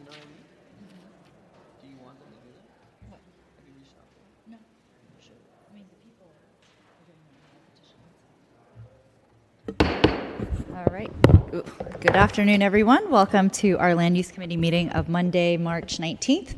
You know what I mean? Do you want them to do that? What? Have you reached out to them? No. You should. I mean, the people are doing the petition. All right. Good afternoon, everyone. Welcome to our Land Use Committee meeting of Monday, March 19th.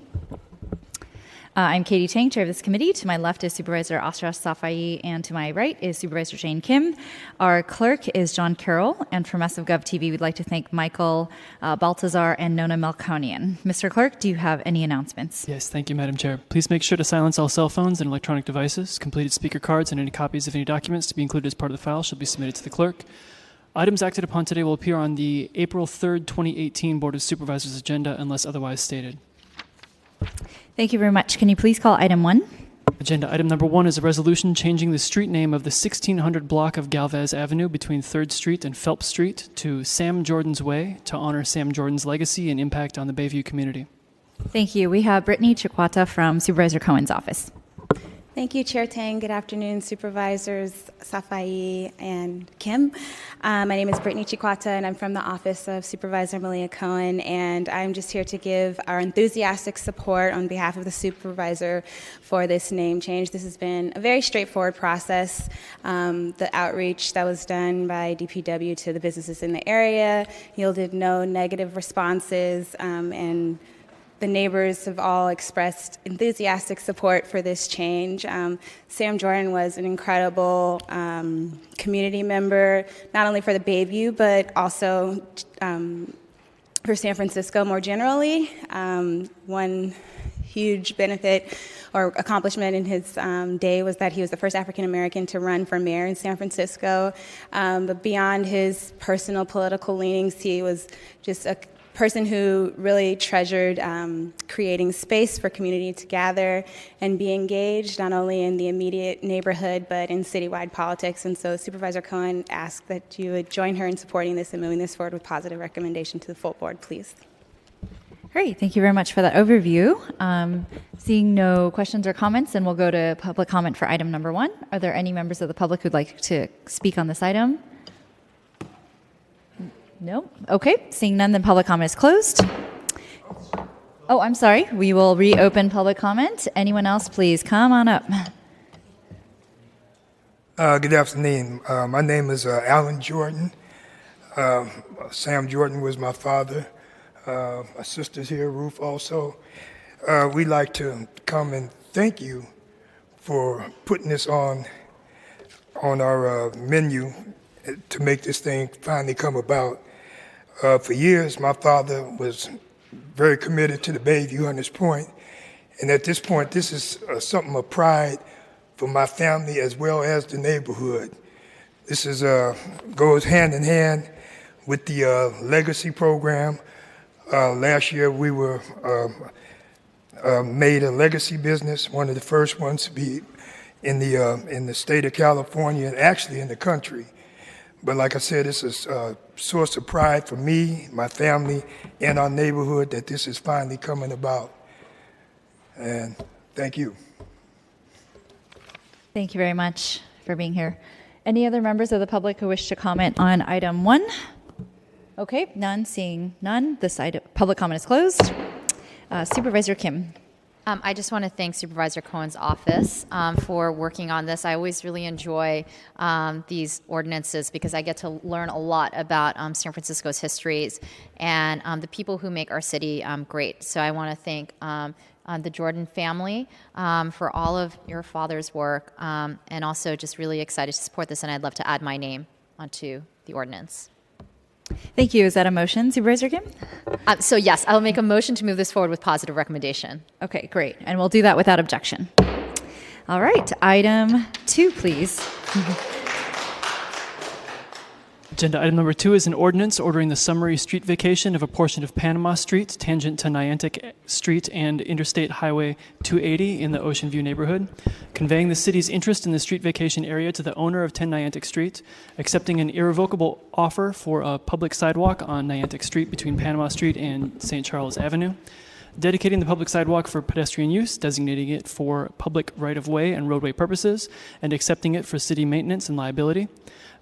I'm Katie Tang, chair of this committee. To my left is Supervisor Ashraf Safai, and to my right is Supervisor Jane Kim. Our clerk is John Carroll, and from SFGov TV, we'd like to thank Michael Baltazar and Nona Melkonian. Mr. Clerk, do you have any announcements? Yes, thank you, Madam Chair. Please make sure to silence all cell phones and electronic devices. Completed speaker cards and any copies of any documents to be included as part of the file shall be submitted to the clerk. Items acted upon today will appear on the April 3rd, 2018 Board of Supervisors agenda unless otherwise stated. Thank you very much. Can you please call item 1? Agenda item number 1 is a resolution changing the street name of the 1600 block of Galvez Avenue between 3rd Street and Phelps Street to Sam Jordan's Way to honor Sam Jordan's legacy and impact on the Bayview community. Thank you. We have Brittany Chiquata from Supervisor Cohen's office. Thank you, Chair Tang. Good afternoon, Supervisors Safai and Kim. My name is Brittany Chiquata, and I'm from the office of Supervisor Malia Cohen, and I'm just here to give our enthusiastic support on behalf of the supervisor for this name change. This has been a very straightforward process. The outreach that was done by DPW to the businesses in the area yielded no negative responses, and the neighbors have all expressed enthusiastic support for this change. Sam Jordan was an incredible community member, not only for the Bayview, but also for San Francisco more generally. One huge benefit or accomplishment in his day was that he was the first African American to run for mayor in San Francisco. But beyond his personal political leanings, he was just a person who really treasured creating space for community to gather and be engaged, not only in the immediate neighborhood, but in citywide politics. And so Supervisor Cohen asked that you would join her in supporting this and moving this forward with positive recommendation to the full board, please. Great. Thank you very much for that overview. Seeing no questions or comments, then we'll go to public comment for item number 1. Are there any members of the public who'd like to speak on this item? No? Okay. Seeing none, then public comment is closed. Oh, I'm sorry. We will reopen public comment. Anyone else, please come on up. Good afternoon. My name is Alan Jordan. Sam Jordan was my father. My sister's here, Ruth, also. We'd like to come and thank you for putting this on our menu to make this thing finally come about. For years, my father was very committed to the Bayview Hunters Point, and at this point, this is something of pride for my family as well as the neighborhood. This is goes hand in hand with the legacy program. Last year, we were made a legacy business, one of the first ones to be in the state of California and actually in the country. But like I said, it's a source of pride for me, my family, and our neighborhood that this is finally coming about. And thank you. Thank you very much for being here. Any other members of the public who wish to comment on item 1? Okay, none. Seeing none, this item, public comment is closed. Supervisor Kim. I just want to thank Supervisor Cohen's office for working on this. I always really enjoy these ordinances because I get to learn a lot about San Francisco's histories and the people who make our city great. So I want to thank the Jordan family for all of your father's work and also just really excited to support this, and I'd love to add my name onto the ordinance. Thank you. Is that a motion, Supervisor Kim? So yes, I'll make a motion to move this forward with positive recommendation. Okay, great. And we'll do that without objection. All right, item 2, please. Agenda item number 2 is an ordinance ordering the summary street vacation of a portion of Panama Street, tangent to Niantic Street and Interstate Highway 280 in the Ocean View neighborhood, conveying the city's interest in the street vacation area to the owner of 10 Niantic Street, accepting an irrevocable offer for a public sidewalk on Niantic Street between Panama Street and St. Charles Avenue, dedicating the public sidewalk for pedestrian use, designating it for public right-of-way and roadway purposes, and accepting it for city maintenance and liability.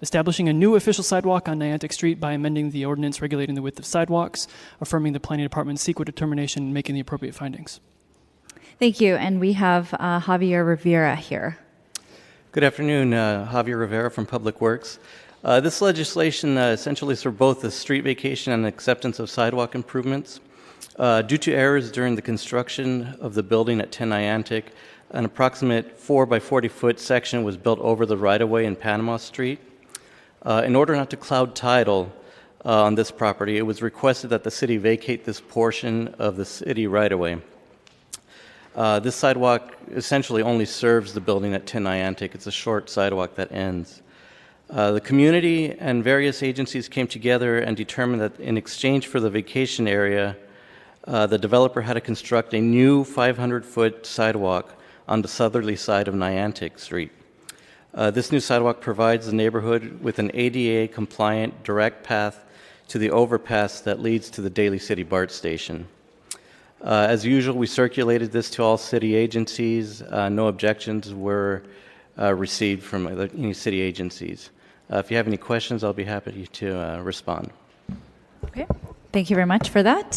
Establishing a new official sidewalk on Niantic Street by amending the ordinance regulating the width of sidewalks, affirming the Planning Department's CEQA determination, and making the appropriate findings. Thank you. And we have Javier Rivera here. Good afternoon, Javier Rivera from Public Works. This legislation essentially is for both the street vacation and acceptance of sidewalk improvements. Due to errors during the construction of the building at 10 Niantic, an approximate 4 by 40 foot section was built over the right-of-way in Panama Street. In order not to cloud title on this property, it was requested that the city vacate this portion of the city right-of-way. This sidewalk essentially only serves the building at 10 Niantic. It's a short sidewalk that ends. The community and various agencies came together and determined that in exchange for the vacation area, the developer had to construct a new 500-foot sidewalk on the southerly side of Niantic Street. This new sidewalk provides the neighborhood with an ADA-compliant direct path to the overpass that leads to the Daly City BART station. As usual, we circulated this to all city agencies. No objections were received from any city agencies. If you have any questions, I'll be happy to respond. Okay. Thank you very much for that.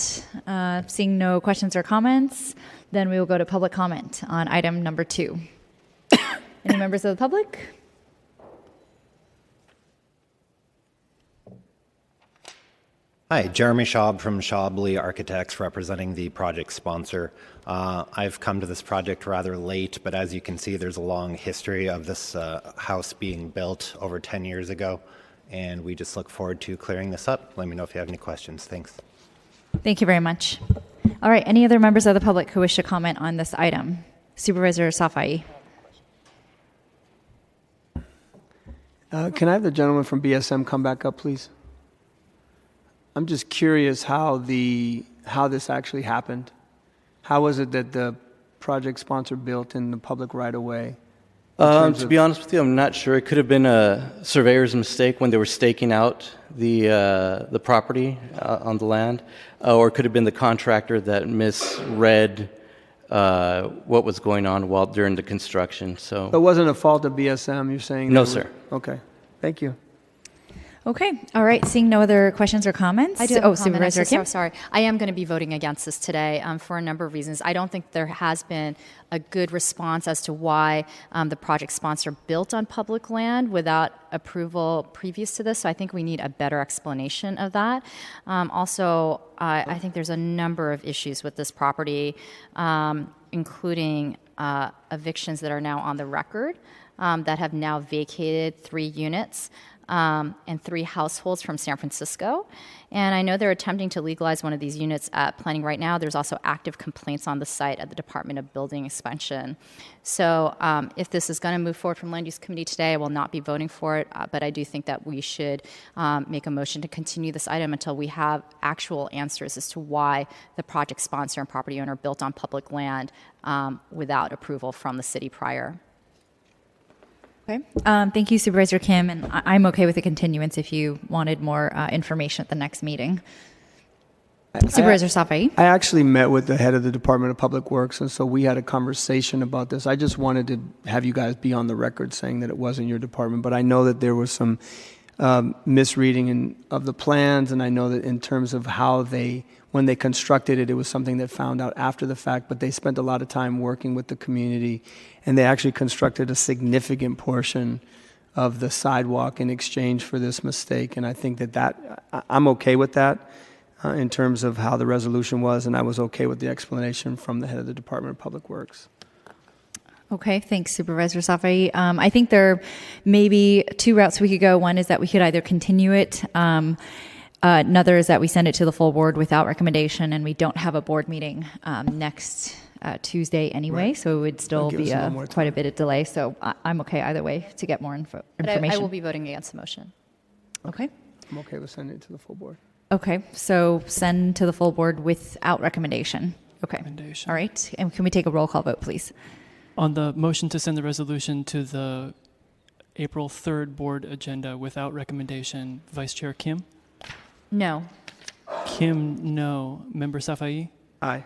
Seeing no questions or comments, then we will go to public comment on item number 2. Any members of the public? Hi, Jeremy Schaub from Schaub Lee Architects, representing the project sponsor. I've come to this project rather late, but as you can see, there's a long history of this house being built over 10 years ago, and we just look forward to clearing this up. Let me know if you have any questions. Thanks. Thank you very much. All right, any other members of the public who wish to comment on this item? Supervisor Safai. Can I have the gentleman from BSM come back up, please? I'm just curious how this actually happened. How was it that the project sponsor built in the public right-of-way? To be honest with you, I'm not sure. It could have been a surveyor's mistake when they were staking out the property on the land, or it could have been the contractor that misread what was going on during the construction. So it wasn't a fault of BSM, you're saying? No, sir. Okay. Thank you. Okay. All right. Seeing no other questions or comments. I do have a comment. Supervisor I'm so Kim. sorry. I am going to be voting against this today for a number of reasons. I don't think there has been a good response as to why the project sponsor built on public land without approval previous to this. So I think we need a better explanation of that. Also, I think there's a number of issues with this property, including evictions that are now on the record that have now vacated 3 units. And 3 households from San Francisco. And I know they're attempting to legalize one of these units at planning right now. There's also active complaints on the site at the Department of Building Expansion. So if this is going to move forward from Land Use Committee today, I will not be voting for it. But I do think that we should make a motion to continue this item until we have actual answers as to why the project sponsor and property owner built on public land without approval from the city prior. Okay. Thank you, Supervisor Kim. And I'm okay with the continuance if you wanted more information at the next meeting. Supervisor Safai. I actually met with the head of the Department of Public Works, and so we had a conversation about this. I just wanted to have you guys be on the record saying that it wasn't your department, but I know that there was some misreading of the plans, and I know that in terms of how when they constructed it, it was something that found out after the fact, but they spent a lot of time working with the community, and they actually constructed a significant portion of the sidewalk in exchange for this mistake, and I think that I'm okay with that in terms of how the resolution was, and I was okay with the explanation from the head of the Department of Public Works. Okay, thanks, Supervisor Safai. I think there may be 2 routes we could go. One is that we could either continue it. Another is that we send it to the full board without recommendation, and we don't have a board meeting next Tuesday anyway, so it would still be quite a bit of delay. So I'm okay either way to get more information. But I will be voting against the motion. Okay. I'm okay with sending it to the full board. Okay, so send to the full board without recommendation. Okay. All right. And can we take a roll call vote, please? On the motion to send the resolution to the April 3rd board agenda without recommendation, Vice Chair Kim? No. Kim, no. Member Safai? Aye.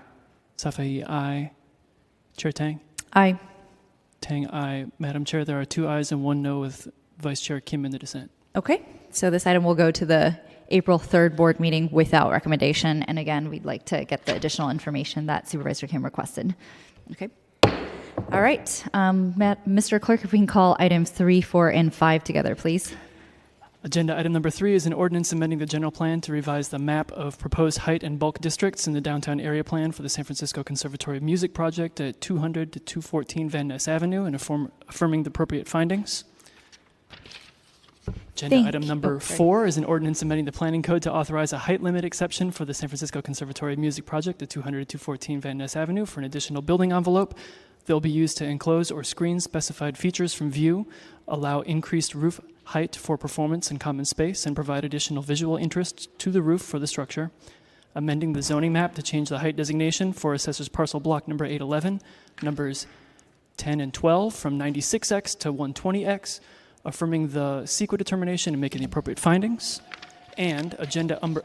Safai, aye. Chair Tang? Aye. Tang, aye. Madam Chair, there are 2 ayes and 1 no with Vice Chair Kim in the dissent. Okay, so this item will go to the April 3rd board meeting without recommendation. And again, we'd like to get the additional information that Supervisor Kim requested. Okay. All right, Mr. Clerk, if we can call items 3, 4, and 5 together, please. Agenda item number 3 is an ordinance amending the general plan to revise the map of proposed height and bulk districts in the downtown area plan for the San Francisco Conservatory of Music project at 200 to 214 Van Ness Avenue and affirming the appropriate findings. Agenda item number 4 is an ordinance amending the planning code to authorize a height limit exception for the San Francisco Conservatory of Music project at 200 to 214 Van Ness Avenue for an additional building envelope. They'll be used to enclose or screen specified features from view, allow increased roof height for performance and common space, and provide additional visual interest to the roof for the structure. Amending the zoning map to change the height designation for Assessor's Parcel Block number 811, numbers 10 and 12 from 96X to 120X, affirming the CEQA determination and making the appropriate findings. And agenda item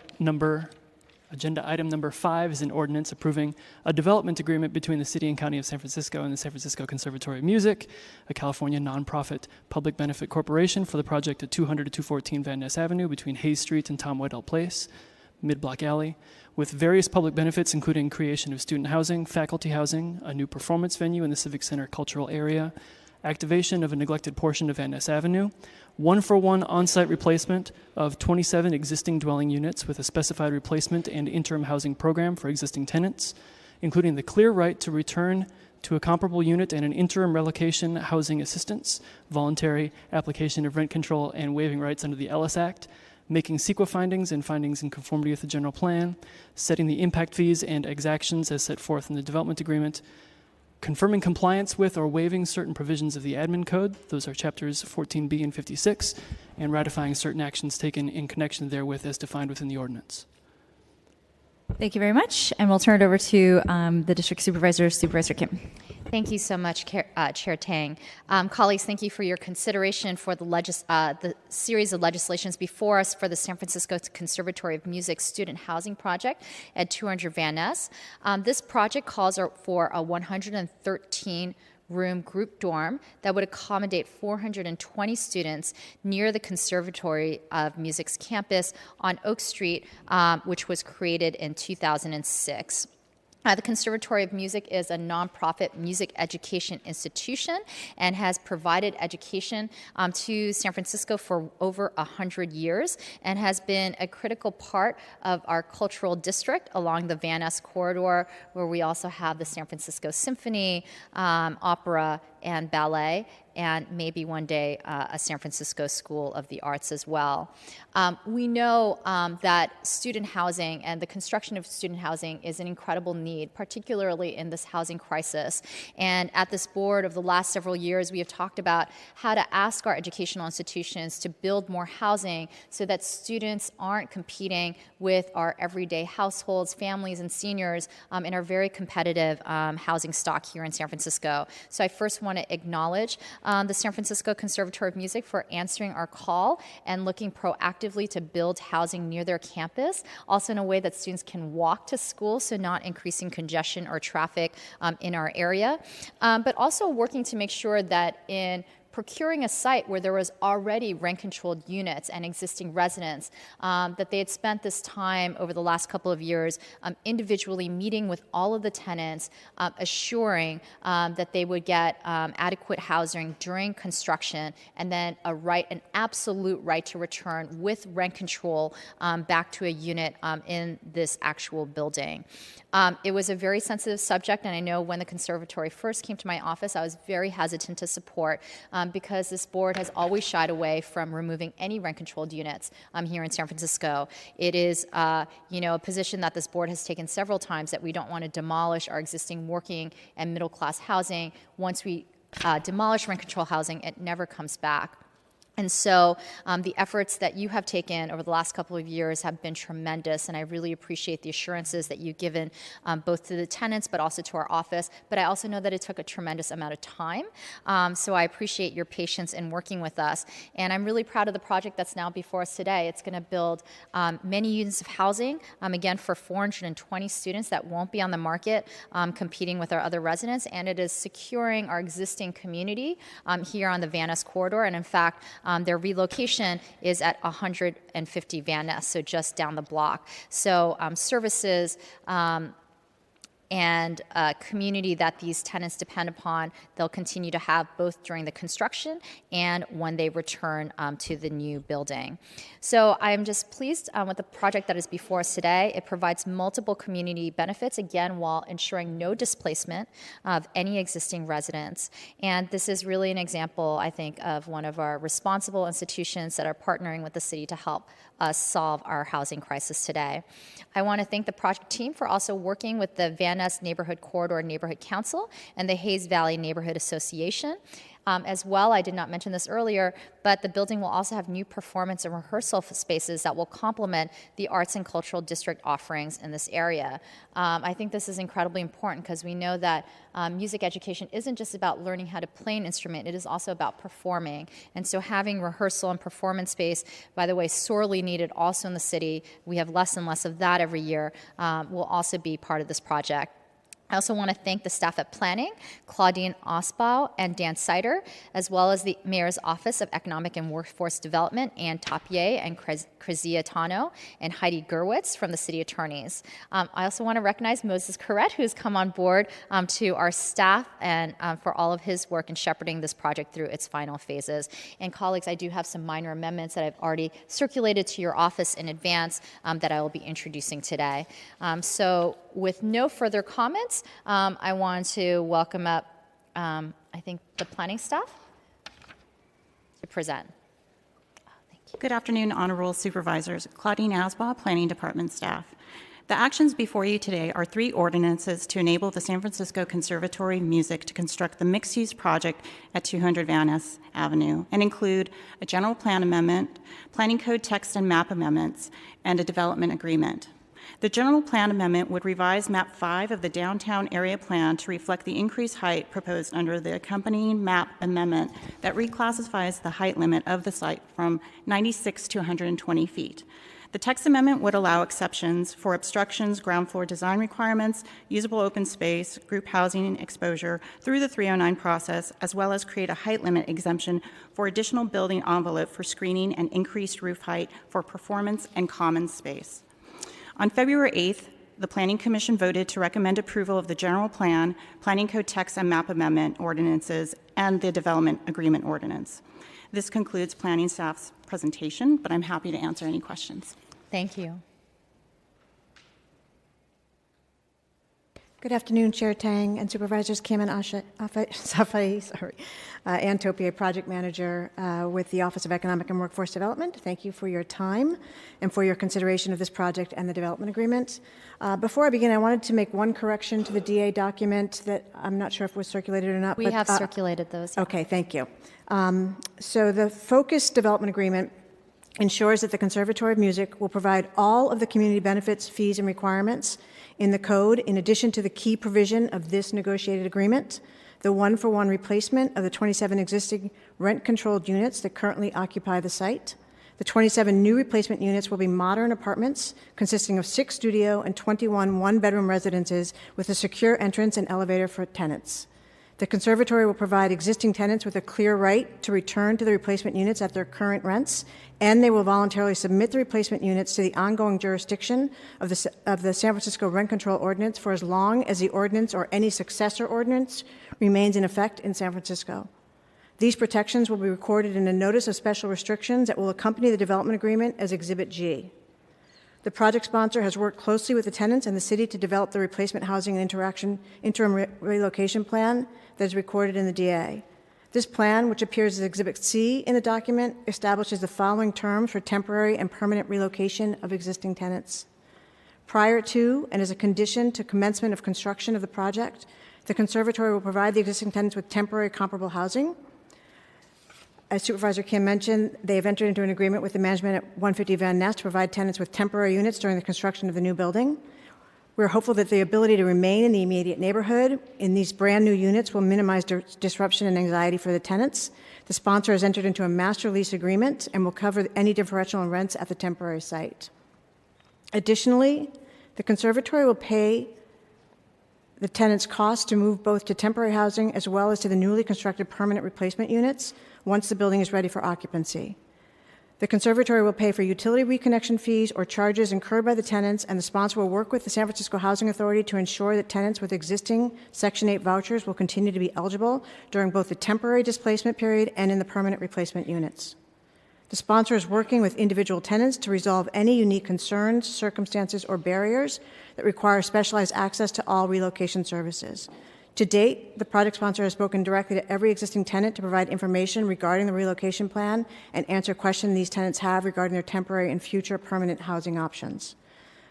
number 5 is an ordinance approving a development agreement between the City and County of San Francisco and the San Francisco Conservatory of Music, a California nonprofit public benefit corporation, for the project at 200 to 214 Van Ness Avenue between Hayes Street and Tom Whitell Place, Mid-Block Alley, with various public benefits including creation of student housing, faculty housing, a new performance venue in the Civic Center cultural area, activation of a neglected portion of Van Ness Avenue, 1-for-1 on-site replacement of 27 existing dwelling units with a specified replacement and interim housing program for existing tenants, including the clear right to return to a comparable unit and an interim relocation housing assistance, voluntary application of rent control and waiving rights under the Ellis Act, making CEQA findings and findings in conformity with the general plan, setting the impact fees and exactions as set forth in the development agreement, confirming compliance with or waiving certain provisions of the admin code, those are chapters 14B and 56, and ratifying certain actions taken in connection therewith as defined within the ordinance. Thank you very much. And we'll turn it over to the district supervisor, Supervisor Kim. Thank you so much, Chair Tang. Colleagues, thank you for your consideration for the series of legislations before us for the San Francisco Conservatory of Music Student Housing Project at 200 Van Ness. This project calls for a 113-room group dorm that would accommodate 420 students near the Conservatory of Music's campus on Oak Street, which was created in 2006. The Conservatory of Music is a nonprofit music education institution and has provided education to San Francisco for over 100 years and has been a critical part of our cultural district along the Van Ness corridor, where we also have the San Francisco Symphony, Opera, and Ballet, and maybe one day a San Francisco School of the Arts as well. We know that student housing and the construction of student housing is an incredible need, particularly in this housing crisis. And at this board of the last several years, we have talked about how to ask our educational institutions to build more housing so that students aren't competing with our everyday households, families, and seniors in our very competitive housing stock here in San Francisco. So I first want to acknowledge the San Francisco Conservatory of Music for answering our call and looking proactively to build housing near their campus, also in a way that students can walk to school, so not increasing congestion or traffic in our area, but also working to make sure that in procuring a site where there was already rent-controlled units and existing residents, that they had spent this time over the last couple of years individually meeting with all of the tenants, assuring that they would get adequate housing during construction, and then an absolute right to return with rent control back to a unit in this actual building. It was a very sensitive subject, and I know when the conservatory first came to my office, I was very hesitant to support because this board has always shied away from removing any rent-controlled units here in San Francisco. It is, a position that this board has taken several times, that we don't want to demolish our existing working and middle-class housing. Once we demolish rent-control housing, it never comes back. And so the efforts that you have taken over the last couple of years have been tremendous, and I really appreciate the assurances that you've given both to the tenants but also to our office. But I also know that it took a tremendous amount of time, so I appreciate your patience in working with us. And I'm really proud of the project that's now before us today. It's going to build many units of housing, again, for 420 students that won't be on the market competing with our other residents, and it is securing our existing community here on the Van Ness corridor. And in fact, their relocation is at 150 Van Ness, so just down the block. So services and community that these tenants depend upon, they'll continue to have both during the construction and when they return to the new building. So I'm just pleased with the project that is before us today. It provides multiple community benefits, again, while ensuring no displacement of any existing residents. And this is really an example, I think, of one of our responsible institutions that are partnering with the city to help us solve our housing crisis today. I want to thank the project team for also working with the Van Ness Neighborhood Corridor Neighborhood Council and the Hayes Valley Neighborhood Association. As well, I did not mention this earlier, but the building will also have new performance and rehearsal spaces that will complement the arts and cultural district offerings in this area. I think this is incredibly important because we know that music education isn't just about learning how to play an instrument, it is also about performing. And so having rehearsal and performance space, by the way, sorely needed also in the city, we have less and less of that every year, will also be part of this project. I also want to thank the staff at Planning, Claudine Osbaugh and Dan Sider, as well as the Mayor's Office of Economic and Workforce Development, Ann Tapier and Krizia Tano, and Heidi Gerwitz from the City Attorneys. I also want to recognize Moses Corrett, who's come on board to our staff and for all of his work in shepherding this project through its final phases. And colleagues, I do have some minor amendments that I've already circulated to your office in advance that I will be introducing today. So with no further comments, I want to welcome up, I think, the planning staff to present. Thank you. Good afternoon, Honorable Supervisors. Claudine Osbaugh, Planning Department staff. The actions before you today are 3 ordinances to enable the San Francisco Conservatory of Music to construct the mixed-use project at 200 Van Ness Avenue and include a general plan amendment, planning code text and map amendments, and a development agreement. The general plan amendment would revise map 5 of the downtown area plan to reflect the increased height proposed under the accompanying map amendment that reclassifies the height limit of the site from 96 to 120 feet. The text amendment would allow exceptions for obstructions, ground floor design requirements, usable open space, group housing exposure through the 309 process, as well as create a height limit exemption for additional building envelope for screening and increased roof height for performance and common space. On February 8th, the Planning Commission voted to recommend approval of the general plan, planning code text and map amendment ordinances, and the development agreement ordinance. This concludes planning staff's presentation, but I'm happy to answer any questions. Thank you. Good afternoon, Chair Tang and Supervisors Kim and Safai, Ann Topier, Project Manager with the Office of Economic and Workforce Development. Thank you for your time and for your consideration of this project and the development agreement. Before I begin, I wanted to make one correction to the DA document that I'm not sure if was circulated or not. We have circulated those. Yeah. Okay, thank you. So the Focus Development Agreement ensures that the Conservatory of Music will provide all of the community benefits, fees, and requirements in the code, in addition to the key provision of this negotiated agreement, the one-for-one replacement of the 27 existing rent-controlled units that currently occupy the site. The 27 new replacement units will be modern apartments consisting of 6 studio and 21 one-bedroom residences with a secure entrance and elevator for tenants. The conservatory will provide existing tenants with a clear right to return to the replacement units at their current rents, and they will voluntarily submit the replacement units to the ongoing jurisdiction of the San Francisco Rent Control Ordinance for as long as the ordinance or any successor ordinance remains in effect in San Francisco. These protections will be recorded in a notice of special restrictions that will accompany the development agreement as Exhibit G. The project sponsor has worked closely with the tenants and the city to develop the replacement housing and interim relocation plan that is recorded in the DA. This plan, which appears as Exhibit C in the document, establishes the following terms for temporary and permanent relocation of existing tenants. Prior to and as a condition to commencement of construction of the project, the conservatory will provide the existing tenants with temporary comparable housing. As Supervisor Kim mentioned, they have entered into an agreement with the management at 150 Van Ness to provide tenants with temporary units during the construction of the new building. We're hopeful that the ability to remain in the immediate neighborhood in these brand new units will minimize disruption and anxiety for the tenants. The sponsor has entered into a master lease agreement and will cover any differential in rents at the temporary site. Additionally, the conservatory will pay the tenants' costs to move both to temporary housing as well as to the newly constructed permanent replacement units once the building is ready for occupancy. The conservatory will pay for utility reconnection fees or charges incurred by the tenants, and the sponsor will work with the San Francisco Housing Authority to ensure that tenants with existing Section 8 vouchers will continue to be eligible during both the temporary displacement period and in the permanent replacement units. The sponsor is working with individual tenants to resolve any unique concerns, circumstances, or barriers that require specialized access to all relocation services. To date, the project sponsor has spoken directly to every existing tenant to provide information regarding the relocation plan and answer questions these tenants have regarding their temporary and future permanent housing options.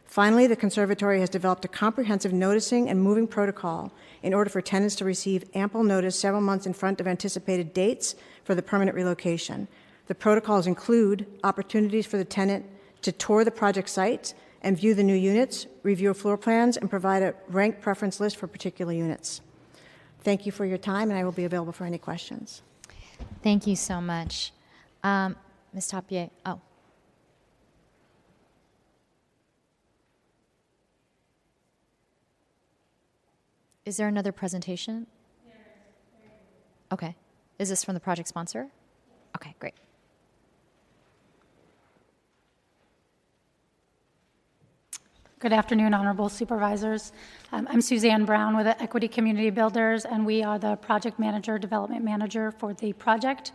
Finally, the conservatory has developed a comprehensive noticing and moving protocol in order for tenants to receive ample notice several months in front of anticipated dates for the permanent relocation. The protocols include opportunities for the tenant to tour the project site and view the new units, review floor plans, and provide a ranked preference list for particular units. Thank you for your time, and I will be available for any questions. Thank you so much. Ms. Tapier, oh. Is there another presentation? Okay. Is this from the project sponsor? Okay, great. Good afternoon, honorable supervisors. I'm Suzanne Brown with the Equity Community Builders, and we are the project manager, development manager for the project.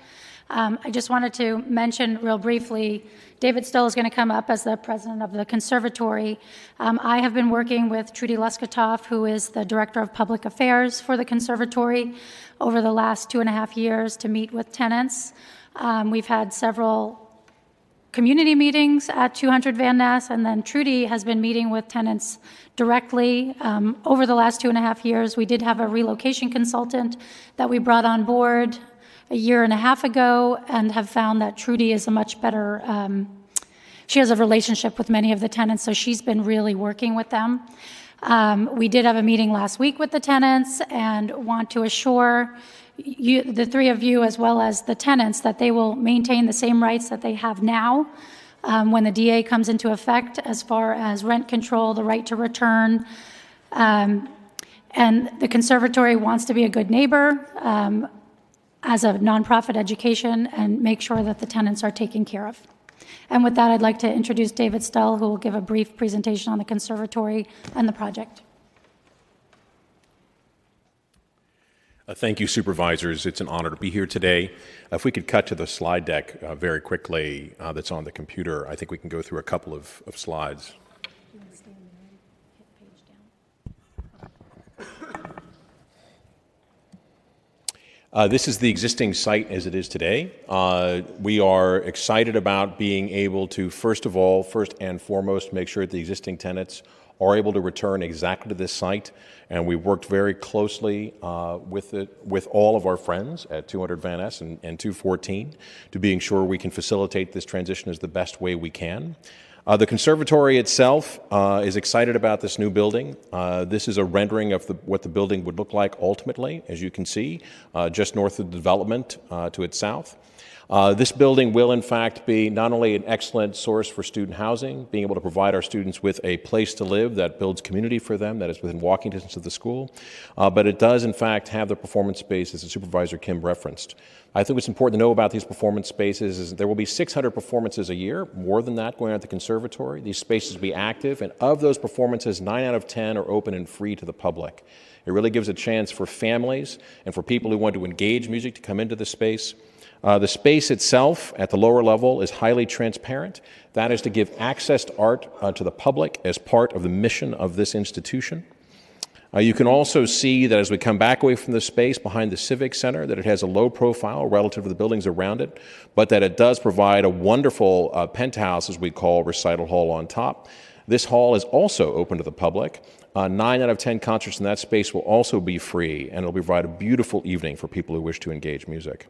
I just wanted to mention real briefly, David Stoll is going to come up as the president of the conservatory. I have been working with Trudy Leskatoff, who is the director of public affairs for the conservatory, over the last 2.5 years to meet with tenants. We've had several community meetings at 200 Van Ness, and then Trudy has been meeting with tenants directly over the last 2.5 years. We did have a relocation consultant that we brought on board 1.5 years ago and have found that Trudy is a much better, she has a relationship with many of the tenants, so she's been really working with them. We did have a meeting last week with the tenants and want to assure you, the three of you, as well as the tenants, that they will maintain the same rights that they have now when the DA comes into effect, as far as rent control, the right to return. And the conservatory wants to be a good neighbor as a nonprofit education and make sure that the tenants are taken care of. And with that, I'd like to introduce David Stoll, who will give a brief presentation on the conservatory and the project. Thank you, supervisors. It's an honor to be here today. If we could cut to the slide deck very quickly that's on the computer, I think we can go through a couple of slides. This is the existing site as it is today. We are excited about being able to, first and foremost, make sure that the existing tenants are able to return exactly to this site, and we worked very closely with all of our friends at 200 Van Ness and 214 to being sure we can facilitate this transition as the best way we can. The conservatory itself is excited about this new building. This is a rendering of what the building would look like ultimately, as you can see, just north of the development to its south. This building will, in fact, be not only an excellent source for student housing, being able to provide our students with a place to live that builds community for them, that is within walking distance of the school, but it does, in fact, have the performance space, as the Supervisor Kim referenced. I think what's important to know about these performance spaces is there will be 600 performances a year, more than that, going on at the conservatory. These spaces will be active, and of those performances, 9 out of 10 are open and free to the public. It really gives a chance for families and for people who want to engage music to come into the space. The space itself at the lower level is highly transparent. That is to give access to art to the public as part of the mission of this institution. You can also see that as we come back away from the space behind the Civic Center, that it has a low profile relative to the buildings around it, but that it does provide a wonderful penthouse, as we call, recital hall on top. This hall is also open to the public. 9 out of 10 concerts in that space will also be free, and it will provide a beautiful evening for people who wish to engage music.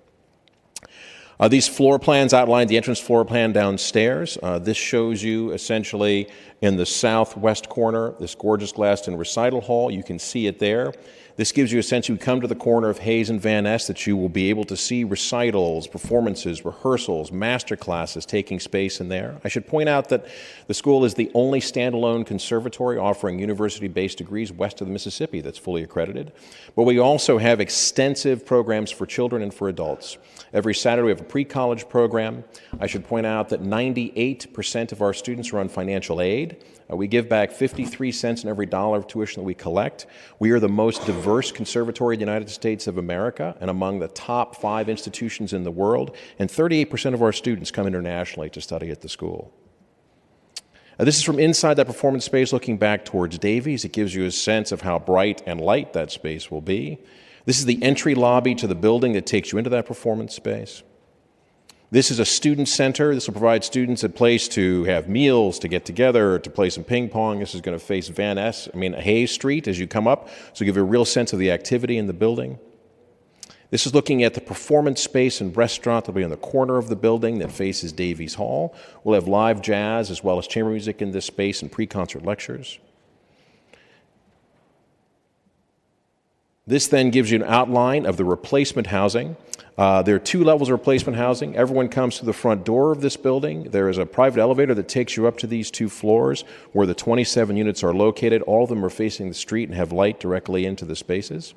These floor plans outline the entrance floor plan downstairs. This shows you essentially in the southwest corner this gorgeous glassed in recital hall. You can see it there. This gives you a sense you come to the corner of Hayes and Van Ness that you will be able to see recitals, performances, rehearsals, master classes taking space in there. I should point out that the school is the only standalone conservatory offering university-based degrees west of the Mississippi that's fully accredited. But we also have extensive programs for children and for adults. Every Saturday we have a pre-college program. I should point out that 98% of our students are on financial aid. We give back 53 cents in every dollar of tuition that we collect. We are the most diverse conservatory in the United States of America and among the top 5 institutions in the world, and 38% of our students come internationally to study at the school. This is from inside that performance space looking back towards Davies. It gives you a sense of how bright and light that space will be. This is the entry lobby to the building that takes you into that performance space. This is a student center. This will provide students a place to have meals, to get together, to play some ping pong. This is going to face Hayes Street as you come up, so give you a real sense of the activity in the building. This is looking at the performance space and restaurant that will be on the corner of the building that faces Davies Hall. We'll have live jazz as well as chamber music in this space and pre-concert lectures. This then gives you an outline of the replacement housing. There are 2 levels of replacement housing. Everyone comes to the front door of this building. There is a private elevator that takes you up to these 2 floors where the 27 units are located. All of them are facing the street and have light directly into the spaces.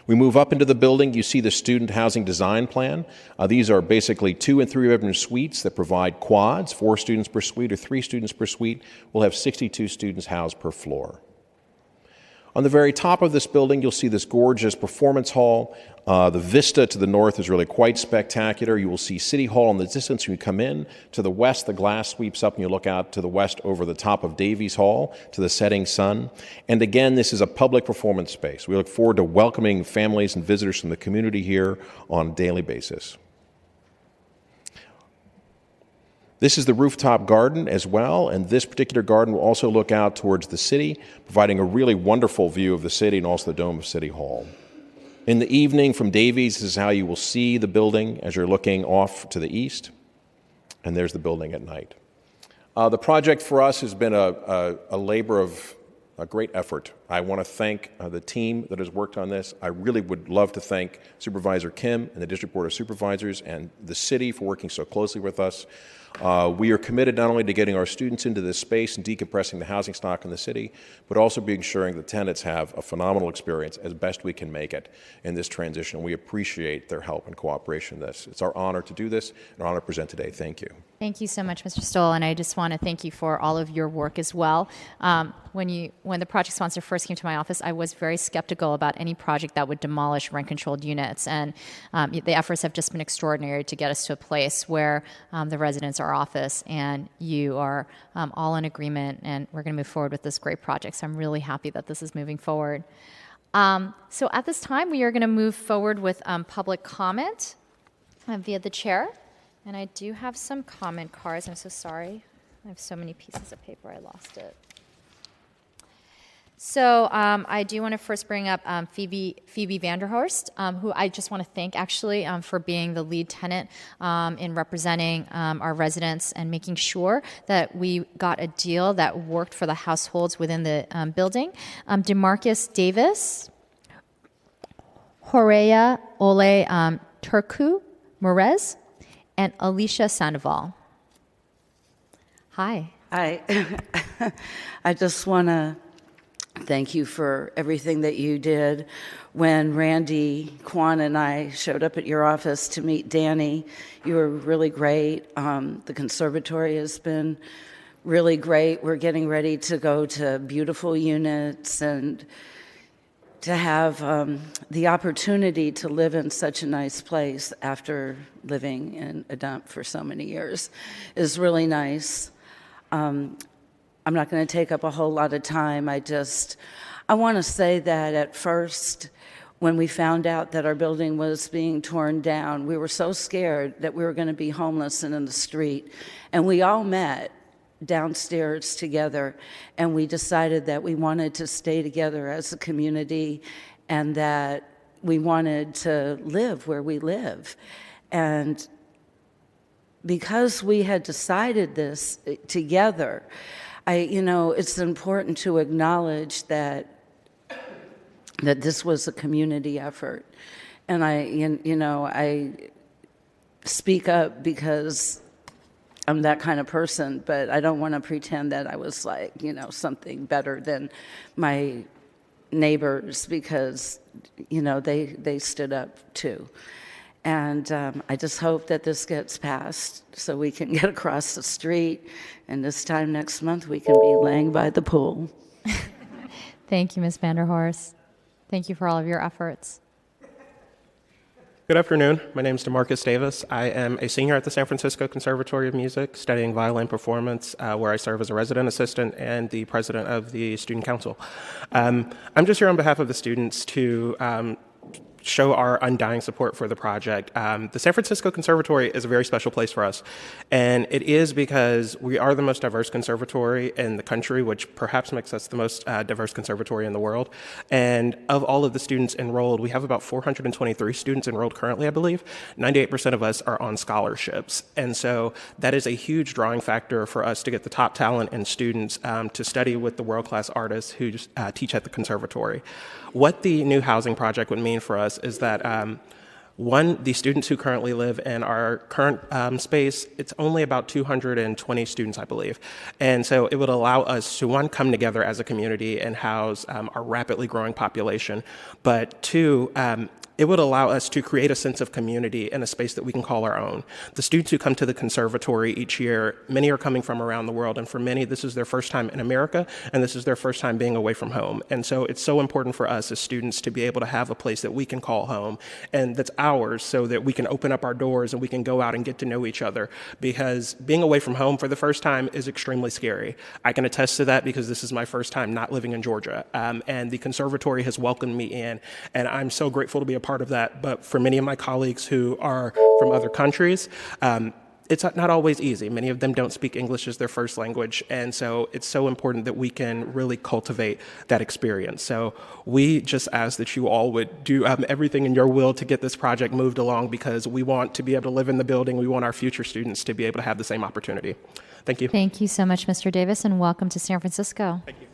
We move up into the building. You see the student housing design plan. These are basically 2- and 3-bedroom suites that provide quads, 4 students per suite or 3 students per suite. We'll have 62 students housed per floor. On the very top of this building, you'll see this gorgeous performance hall. The vista to the north is really quite spectacular. You will see City Hall in the distance when you come in. To the west, the glass sweeps up and you look out to the west over the top of Davies Hall to the setting sun. And again, this is a public performance space. We look forward to welcoming families and visitors from the community here on a daily basis. This is the rooftop garden as well, and this particular garden will also look out towards the city, providing a really wonderful view of the city and also the dome of City Hall. In the evening from Davies, this is how you will see the building as you're looking off to the east, and there's the building at night. The project for us has been a labor of a great effort. I want to thank the team that has worked on this. I really would love to thank Supervisor Kim and the District Board of Supervisors and the city for working so closely with us. We are committed not only to getting our students into this space and decompressing the housing stock in the city, but also being ensuring the tenants have a phenomenal experience as best we can make it in this transition. We appreciate their help and cooperation in this. It's our honor to do this, and our honor to present today. Thank you. Thank you so much, Mr. Stoll, and I just want to thank you for all of your work as well. When the project sponsor first came to my office, I was very skeptical about any project that would demolish rent-controlled units, and the efforts have just been extraordinary to get us to a place where the residents are office and you are all in agreement, and we're going to move forward with this great project. So I'm really happy that this is moving forward. So at this time, we are going to move forward with public comment via the chair. And I do have some comment cards. I'm so sorry. I have so many pieces of paper, I lost it. So I do want to first bring up Phoebe Vanderhorst, who I just want to thank actually for being the lead tenant in representing our residents and making sure that we got a deal that worked for the households within the building. DeMarcus Davis, Horea Ole Turku Merez, and Alicia Sandoval. Hi. Hi. I just want to thank you for everything that you did. When Randy Kwan and I showed up at your office to meet Danny, you were really great. The conservatory has been really great. We're getting ready to go to beautiful units, and to have the opportunity to live in such a nice place after living in a dump for so many years is really nice. I'm not going to take up a whole lot of time. I want to say that at first, when we found out that our building was being torn down, we were so scared that we were going to be homeless and in the street. And we all met downstairs together, and we decided that we wanted to stay together as a community and that we wanted to live where we live. And because we had decided this together, it's important to acknowledge that this was a community effort. And I speak up because I'm that kind of person, but I don't want to pretend that I was like, something better than my neighbors, because, they stood up too. And I just hope that this gets passed so we can get across the street, and this time next month we can be laying by the pool. Thank you, Ms. Vanderhorst. Thank you for all of your efforts. Good afternoon. My name is DeMarcus Davis. I am a senior at the San Francisco Conservatory of Music, studying violin performance, where I serve as a resident assistant and the president of the student council. I'm just here on behalf of the students to show our undying support for the project. The San Francisco Conservatory is a very special place for us, and it is because we are the most diverse conservatory in the country, which perhaps makes us the most diverse conservatory in the world. And of all of the students enrolled, we have about 423 students enrolled currently, I believe. 98% of us are on scholarships, and so that is a huge drawing factor for us to get the top talent and students to study with the world-class artists who teach at the conservatory. What the new housing project would mean for us is that, one, the students who currently live in our current space, it's only about 220 students, I believe. And so it would allow us to, one, come together as a community and house our rapidly growing population, but two, it would allow us to create a sense of community in a space that we can call our own. The students who come to the conservatory each year, many are coming from around the world, and for many, this is their first time in America, and this is their first time being away from home. And so it's so important for us as students to be able to have a place that we can call home, and that's ours, so that we can open up our doors and we can go out and get to know each other. Because being away from home for the first time is extremely scary. I can attest to that because this is my first time not living in Georgia, and the conservatory has welcomed me in, and I'm so grateful to be a part of that. But for many of my colleagues who are from other countries, it's not always easy. Many of them don't speak English as their first language, and so it's so important that we can really cultivate that experience. So we just ask that you all would do everything in your will to get this project moved along, because we want to be able to live in the building. We want our future students to be able to have the same opportunity. Thank you. Thank you so much, Mr. Davis, and welcome to San Francisco. Thank you.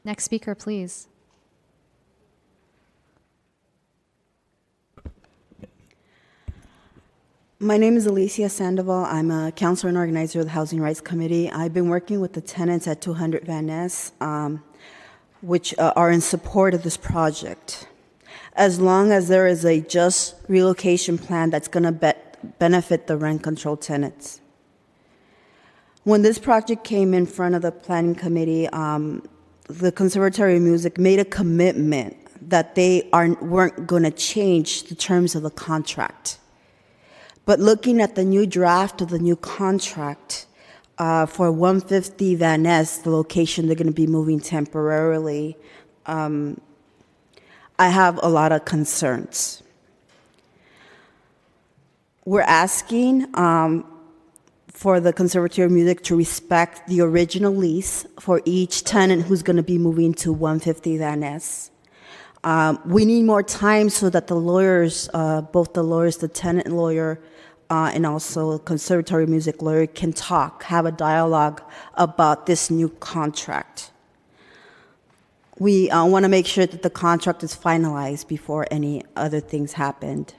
Next speaker, please. My name is Alicia Sandoval. I'm a counselor and organizer of the Housing Rights Committee. I've been working with the tenants at 200 Van Ness, which are in support of this project. As long as there is a just relocation plan that's going to benefit the rent control tenants. When this project came in front of the planning committee, the Conservatory of Music made a commitment that they weren't going to change the terms of the contract. But looking at the new draft of the new contract for 150 Van Ness, the location they're going to be moving temporarily, I have a lot of concerns. We're asking for the Conservatory of Music to respect the original lease for each tenant who's going to be moving to 150 Van Ness. We need more time so that the lawyers, both the lawyers, the tenant lawyer, and also Conservatory of Music lawyer can have a dialogue about this new contract. We want to make sure that the contract is finalized before any other things happened.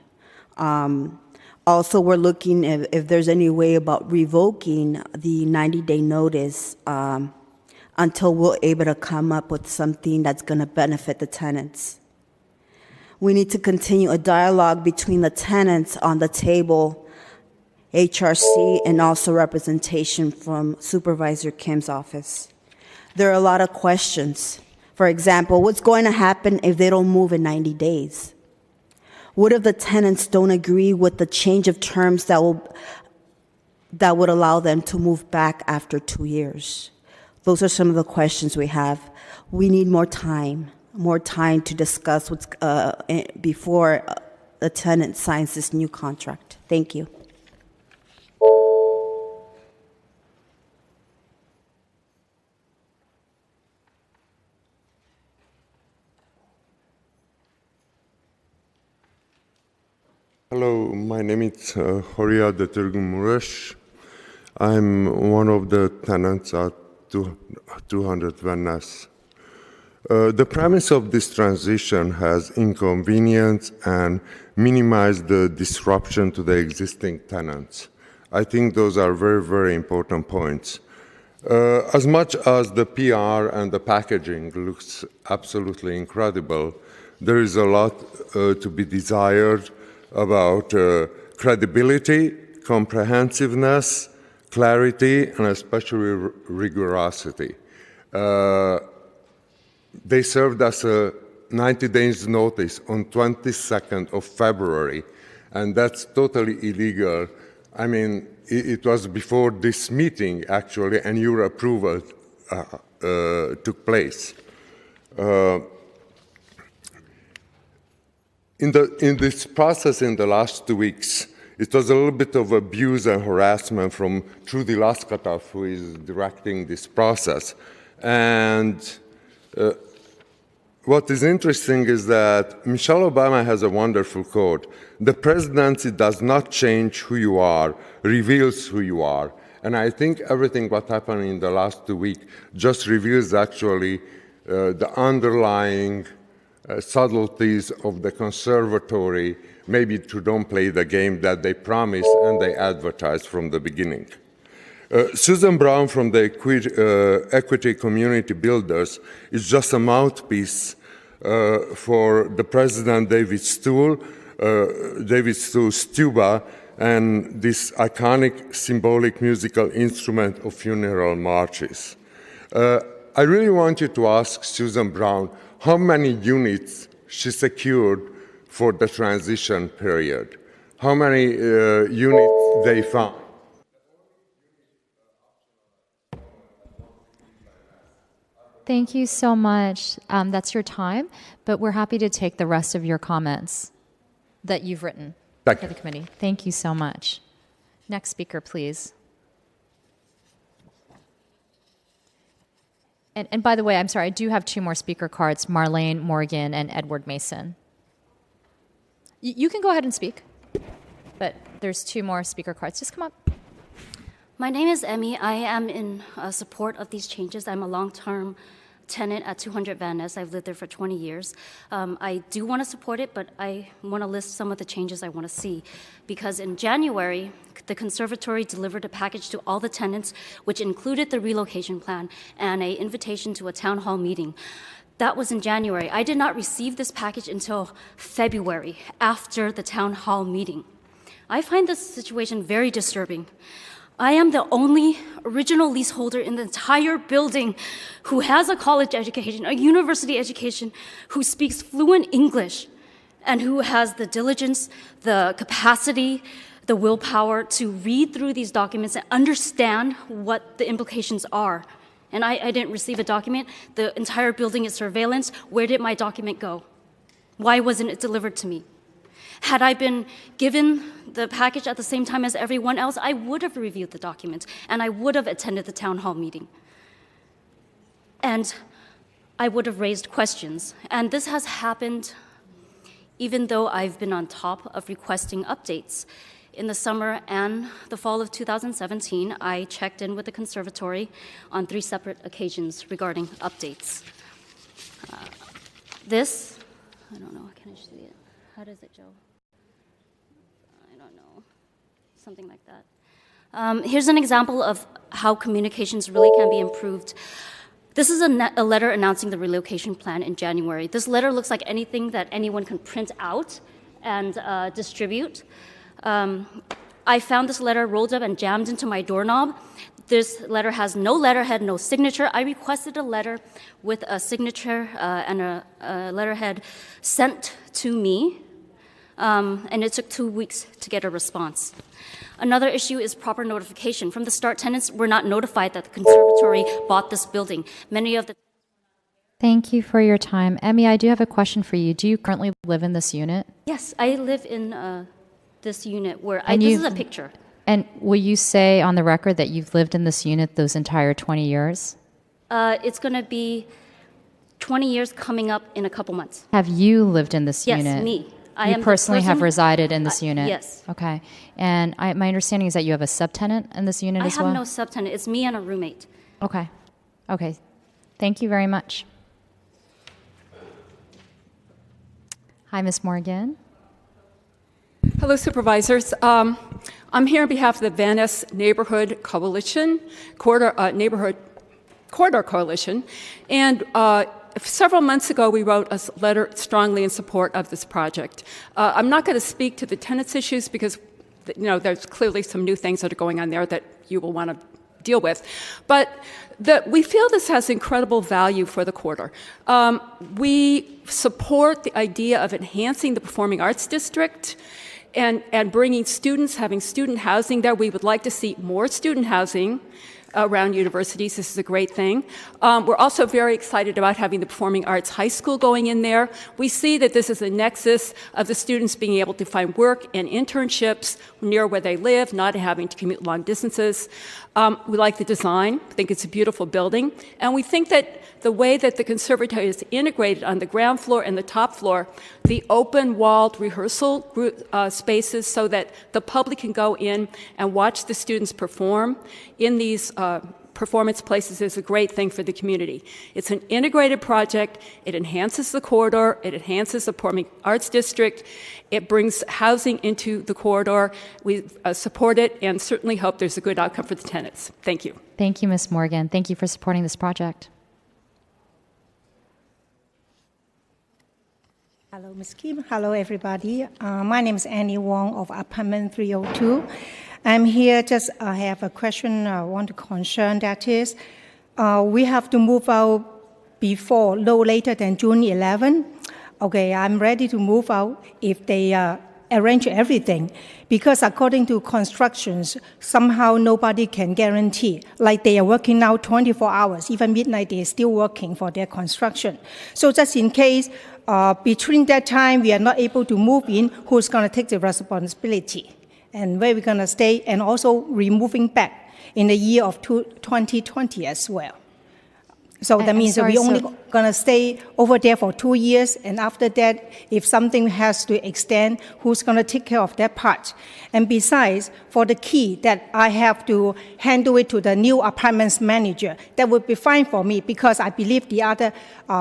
Also, we're looking if there's any way about revoking the 90-day notice until we're able to come up with something that's going to benefit the tenants. We need to continue a dialogue between the tenants on the table, HRC, and also representation from Supervisor Kim's office. There are a lot of questions. For example, what's going to happen if they don't move in 90 days? What if the tenants don't agree with the change of terms that would allow them to move back after 2 years? Those are some of the questions we have. We need more time to discuss what's before the tenant signs this new contract. Thank you. Hello, my name is Horia Detergumuresh. I'm one of the tenants at 200 Van Ness. The premise of this transition has inconvenienced and minimized the disruption to the existing tenants. I think those are very, very important points. As much as the PR and the packaging looks absolutely incredible, there is a lot to be desired about credibility, comprehensiveness, clarity, and especially rigorosity. They served as a 90 days notice on 22nd of February, and that's totally illegal. I mean, it was before this meeting, actually, and your approval took place. In this process in the last 2 weeks, it was a little bit of abuse and harassment from Trudy Laskatov, who is directing this process. And what is interesting is that Michelle Obama has a wonderful quote: "The presidency does not change who you are, reveals who you are." And I think everything what happened in the last 2 weeks just reveals actually the underlying subtleties of the conservatory, maybe to don't play the game that they promised and they advertised from the beginning. Susan Brown from the Equity Community Builders is just a mouthpiece for the President David Stuhl's tuba and this iconic symbolic musical instrument of funeral marches. I really want you to ask Susan Brown how many units she secured for the transition period, how many units they found. Thank you so much. That's your time, but we're happy to take the rest of your comments that you've written for the committee. Thank you so much. Next speaker, please. And by the way, I'm sorry, I do have 2 more speaker cards, Marlene Morgan and Edward Mason. You can go ahead and speak, but there's 2 more speaker cards. Just come up. My name is Emmy. I am in support of these changes. I'm a long-term tenant at 200 Van Ness. I've lived there for 20 years. I do want to support it, but I want to list some of the changes I want to see. Because in January, the conservatory delivered a package to all the tenants, which included the relocation plan and an invitation to a town hall meeting. That was in January. I did not receive this package until February, after the town hall meeting. I find this situation very disturbing. I am the only original leaseholder in the entire building who has a college education, a university education, who speaks fluent English, and who has the diligence, the capacity, the willpower to read through these documents and understand what the implications are. And I didn't receive a document. The entire building is surveillance. Where did my document go? Why wasn't it delivered to me? Had I been given the package at the same time as everyone else, I would have reviewed the document, and I would have attended the town hall meeting. And I would have raised questions. And this has happened even though I've been on top of requesting updates. In the summer and the fall of 2017, I checked in with the conservatory on 3 separate occasions regarding updates. This, I don't know, can I see it? How does it, Joe? I don't know, something like that. Here's an example of how communications really can be improved. This is a letter announcing the relocation plan in January. This letter looks like anything that anyone can print out and distribute. I found this letter rolled up and jammed into my doorknob. This letter has no letterhead, no signature. I requested a letter with a signature and a letterhead sent to me, and it took 2 weeks to get a response. Another issue is proper notification. From the start, tenants were not notified that the conservatory bought this building. Many of the... Thank you for your time. Emmy, I do have a question for you. Do you currently live in this unit? Yes, I live in this unit where this is a picture. And will you say on the record that you've lived in this unit those entire 20 years? It's going to be 20 years coming up in a couple months. Have you lived in this unit? Yes, me. You am the personally have person- resided in this unit? Yes. Okay. And my understanding is that you have a subtenant in this unit I as have well? no subtenant. It's me and a roommate. Okay. Okay. Thank you very much. Hi, Ms. Morgan. Hello, supervisors. I'm here on behalf of the Van Ness Neighborhood Coalition, Neighborhood Corridor Coalition, and several months ago we wrote a letter strongly in support of this project. I'm not going to speak to the tenants issues because, there's clearly some new things that are going on there that you will want to deal with, but we feel this has incredible value for the corridor. We support the idea of enhancing the Performing Arts District and bringing students, having student housing there. We would like to see more student housing around universities. This is a great thing. We're also very excited about having the Performing Arts High School going in there. We see that this is a nexus of the students being able to find work and internships near where they live, not having to commute long distances. We like the design. I think it's a beautiful building. And we think that the way that the conservatory is integrated on the ground floor and the top floor, the open-walled rehearsal spaces so that the public can go in and watch the students perform in these performance places is a great thing for the community. It's an integrated project. It enhances the corridor. It enhances the Performing Arts District. It brings housing into the corridor. We support it and certainly hope there's a good outcome for the tenants. Thank you. Thank you, Ms. Morgan. Thank you for supporting this project. Hello, Ms. Kim. Hello, everybody. My name is Annie Wong of apartment 302. I'm here just I have a question I want to concern, that is, we have to move out before, no later than June 11. Okay, I'm ready to move out if they arrange everything, because according to constructions, somehow nobody can guarantee. Like they are working now 24 hours, even midnight they are still working for their construction. So just in case, between that time we are not able to move in, who's going to take the responsibility? And where we're going to stay, and also removing back in the year of 2020 as well. So that means that we're only going to stay over there for 2 years, and after that, if something has to extend, who's going to take care of that part? And besides, for the key that I have to handle it to the new apartments manager, that would be fine for me, because I believe the other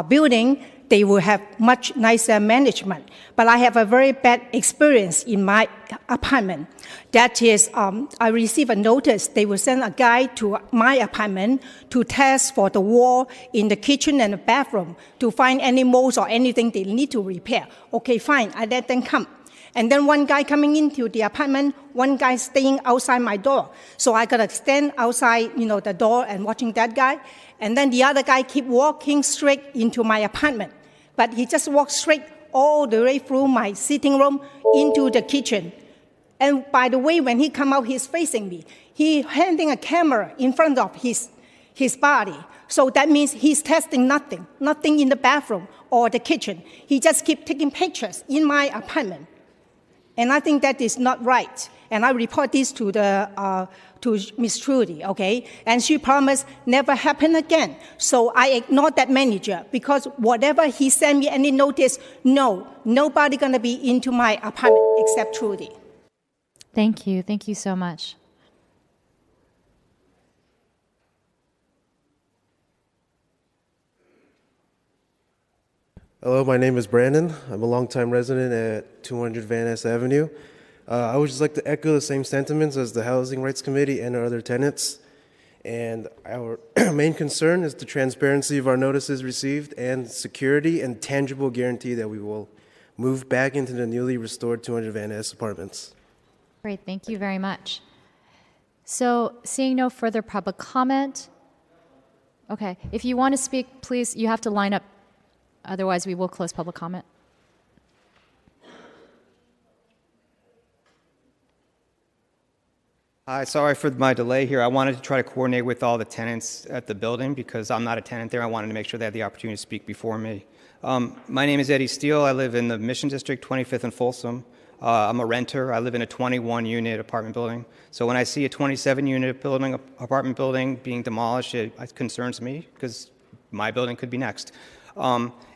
building, they will have much nicer management. But I have a very bad experience in my apartment. That is, I received a notice. They will send a guy to my apartment to test for the wall in the kitchen and the bathroom to find any moles or anything they need to repair. Okay, fine, I let them come. And then one guy coming into the apartment, one guy staying outside my door. So I gotta stand outside, the door and watching that guy. And then the other guy keep walking straight into my apartment. But he just walked straight all the way through my sitting room into the kitchen. And by the way, when he come out, he's facing me. He handing a camera in front of his body. So that means he's testing nothing in the bathroom or the kitchen. He just keep taking pictures in my apartment. And I think that is not right. And I report this to to Ms. Trudy, okay? And she promised never happen again. So I ignored that manager, because whatever he sent me any notice, nobody gonna be into my apartment except Trudy. Thank you. Thank you so much. Hello, my name is Brandon. I'm a longtime resident at 200 Van Ness Avenue. I would just like to echo the same sentiments as the Housing Rights Committee and our other tenants. And our main concern is the transparency of our notices received and security and tangible guarantee that we will move back into the newly restored 200 Van Ness apartments. Great, thank you very much. So, seeing no further public comment, okay, if you want to speak, please, you have to line up. Otherwise, we will close public comment. Hi, sorry for my delay here. I wanted to try to coordinate with all the tenants at the building because I'm not a tenant there. I wanted to make sure they had the opportunity to speak before me. My name is Eddie Steele. I live in the Mission District, 25th and Folsom. I'm a renter. I live in a 21-unit apartment building. So when I see a 27-unit apartment building being demolished, it concerns me because my building could be next.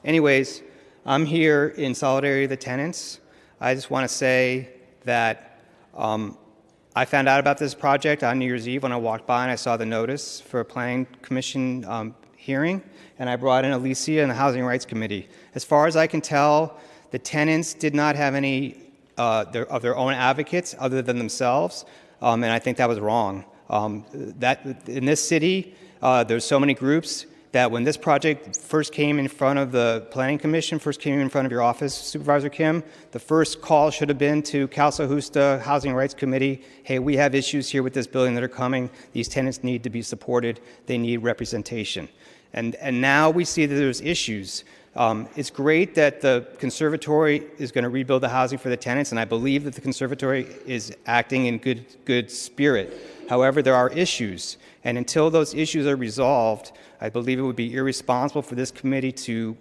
Anyways, I'm here in solidarity with the tenants. I just want to say that I found out about this project on New Year's Eve when I walked by and I saw the notice for a planning commission hearing, and I brought in Alicia and the Housing Rights Committee. As far as I can tell, the tenants did not have any of their own advocates other than themselves, and I think that was wrong. That in this city, there's so many groups that when this project first came in front of the Planning Commission, first came in front of your office, Supervisor Kim, the first call should have been to Council Husta, Housing Rights Committee, hey, we have issues here with this building that are coming. These tenants need to be supported. They need representation. And now we see that there's issues. It's great that the conservatory is going to rebuild the housing for the tenants, and I believe that the conservatory is acting in good spirit. However, there are issues, and until those issues are resolved, I believe it would be irresponsible for this committee to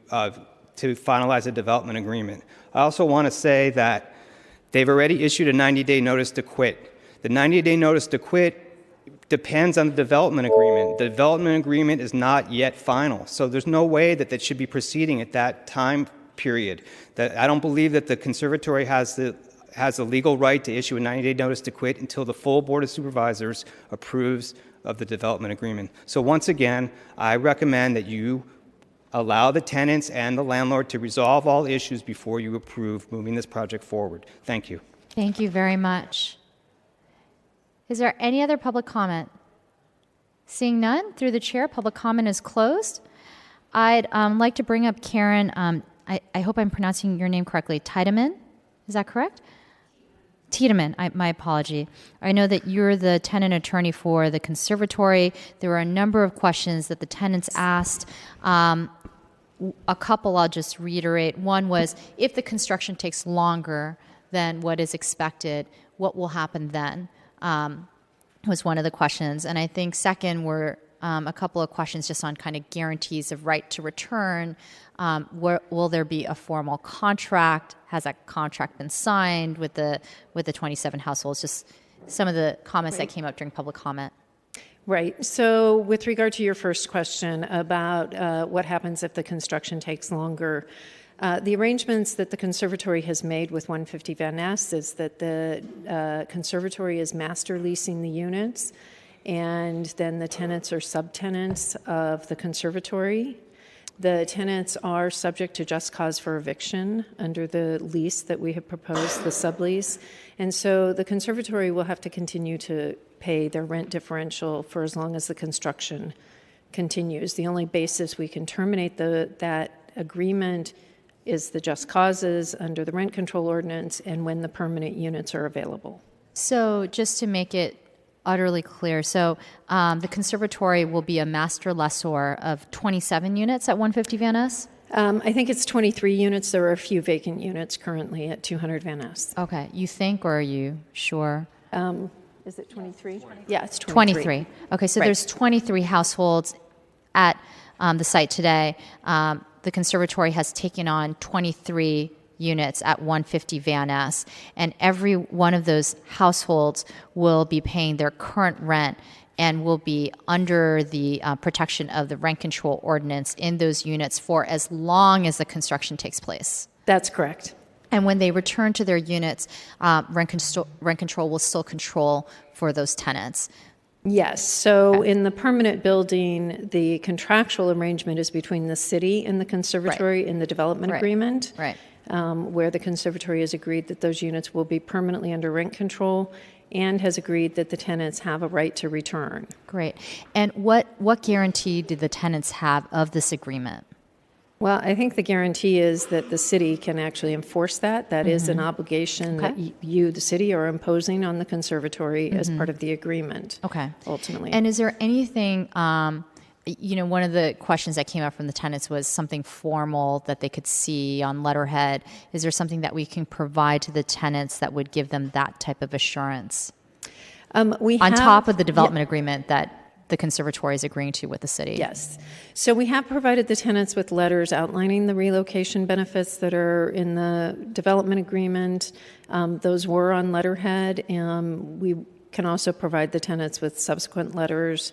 finalize a development agreement. I also want to say that they've already issued a 90-day notice to quit. The 90-day notice to quit depends on the development agreement. The development agreement is not yet final, so there's no way that should be proceeding at that time period. I don't believe that the conservatory has the legal right to issue a 90-day notice to quit until the full Board of Supervisors approves of the development agreement. So once again, I recommend that you allow the tenants and the landlord to resolve all issues before you approve moving this project forward. Thank you. Thank you very much. Is there any other public comment? Seeing none, through the chair, public comment is closed. I'd like to bring up Karen, I hope I'm pronouncing your name correctly, Tiedemann, is that correct? Tiedemann, my apology. I know that you're the tenant attorney for the conservatory. There were a number of questions that the tenants asked. A couple I'll just reiterate. One was, if the construction takes longer than what is expected, what will happen then? Was one of the questions. And I think second were a couple of questions just on kind of guarantees of right to return. Will there be a formal contract? Has that contract been signed with the 27 households? Just some of the comments that came up during public comment. Right. So with regard to your first question about what happens if the construction takes longer, the arrangements that the conservatory has made with 150 Van Ness is that the conservatory is master leasing the units, and then the tenants are subtenants of the conservatory. The tenants are subject to just cause for eviction under the lease that we have proposed, the sublease. And so the conservatory will have to continue to pay their rent differential for as long as the construction continues. The only basis we can terminate that agreement is the just causes under the rent control ordinance and when the permanent units are available. So just to make it utterly clear, so the conservatory will be a master lessor of 27 units at 150 Van Ness? I think it's 23 units. There are a few vacant units currently at 200 Van Ness. Okay. You think, or are you sure? Is it 23? Yeah, it's 23. Okay, so there's 23 households at the site today. The conservatory has taken on 23 units at 150 Van Ness, and every one of those households will be paying their current rent and will be under the protection of the rent control ordinance in those units for as long as the construction takes place. That's correct. And when they return to their units, rent control will still control for those tenants. Yes. So in the permanent building, the contractual arrangement is between the city and the conservatory in the development agreement, where the conservatory has agreed that those units will be permanently under rent control and has agreed that the tenants have a right to return. Great. And what guarantee do the tenants have of this agreement? Well, I think the guarantee is that the city can actually enforce that. That is an obligation that you, the city, are imposing on the conservatory as part of the agreement. Okay. Ultimately. And is there anything, one of the questions that came up from the tenants was something formal that they could see on letterhead. Is there something that we can provide to the tenants that would give them that type of assurance? On top of the development agreement that the conservatory is agreeing to with the city. Yes. So we have provided the tenants with letters outlining the relocation benefits that are in the development agreement. Those were on letterhead. We can also provide the tenants with subsequent letters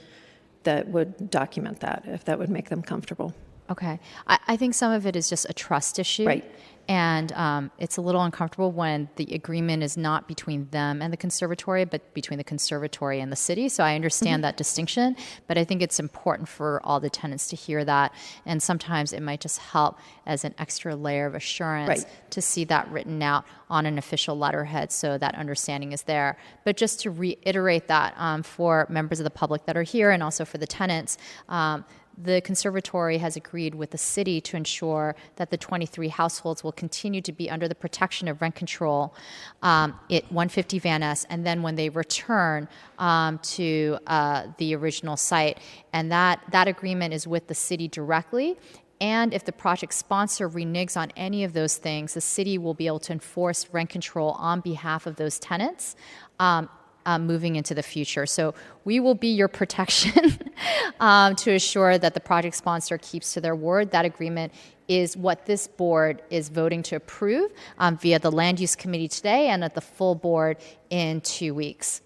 that would document that, if that would make them comfortable. Okay. I think some of it is just a trust issue. Right. And it's a little uncomfortable when the agreement is not between them and the conservatory, but between the conservatory and the city. So I understand that distinction, but I think it's important for all the tenants to hear that. And sometimes it might just help as an extra layer of assurance to see that written out on an official letterhead so that understanding is there. But just to reiterate that for members of the public that are here and also for the tenants, the conservatory has agreed with the city to ensure that the 23 households will continue to be under the protection of rent control at 150 Van Ness, and then when they return to the original site. And that agreement is with the city directly. And if the project sponsor reneges on any of those things, the city will be able to enforce rent control on behalf of those tenants moving into the future. So we will be your protection to assure that the project sponsor keeps to their word. That agreement is what this board is voting to approve via the Land Use Committee today and at the full board in 2 weeks.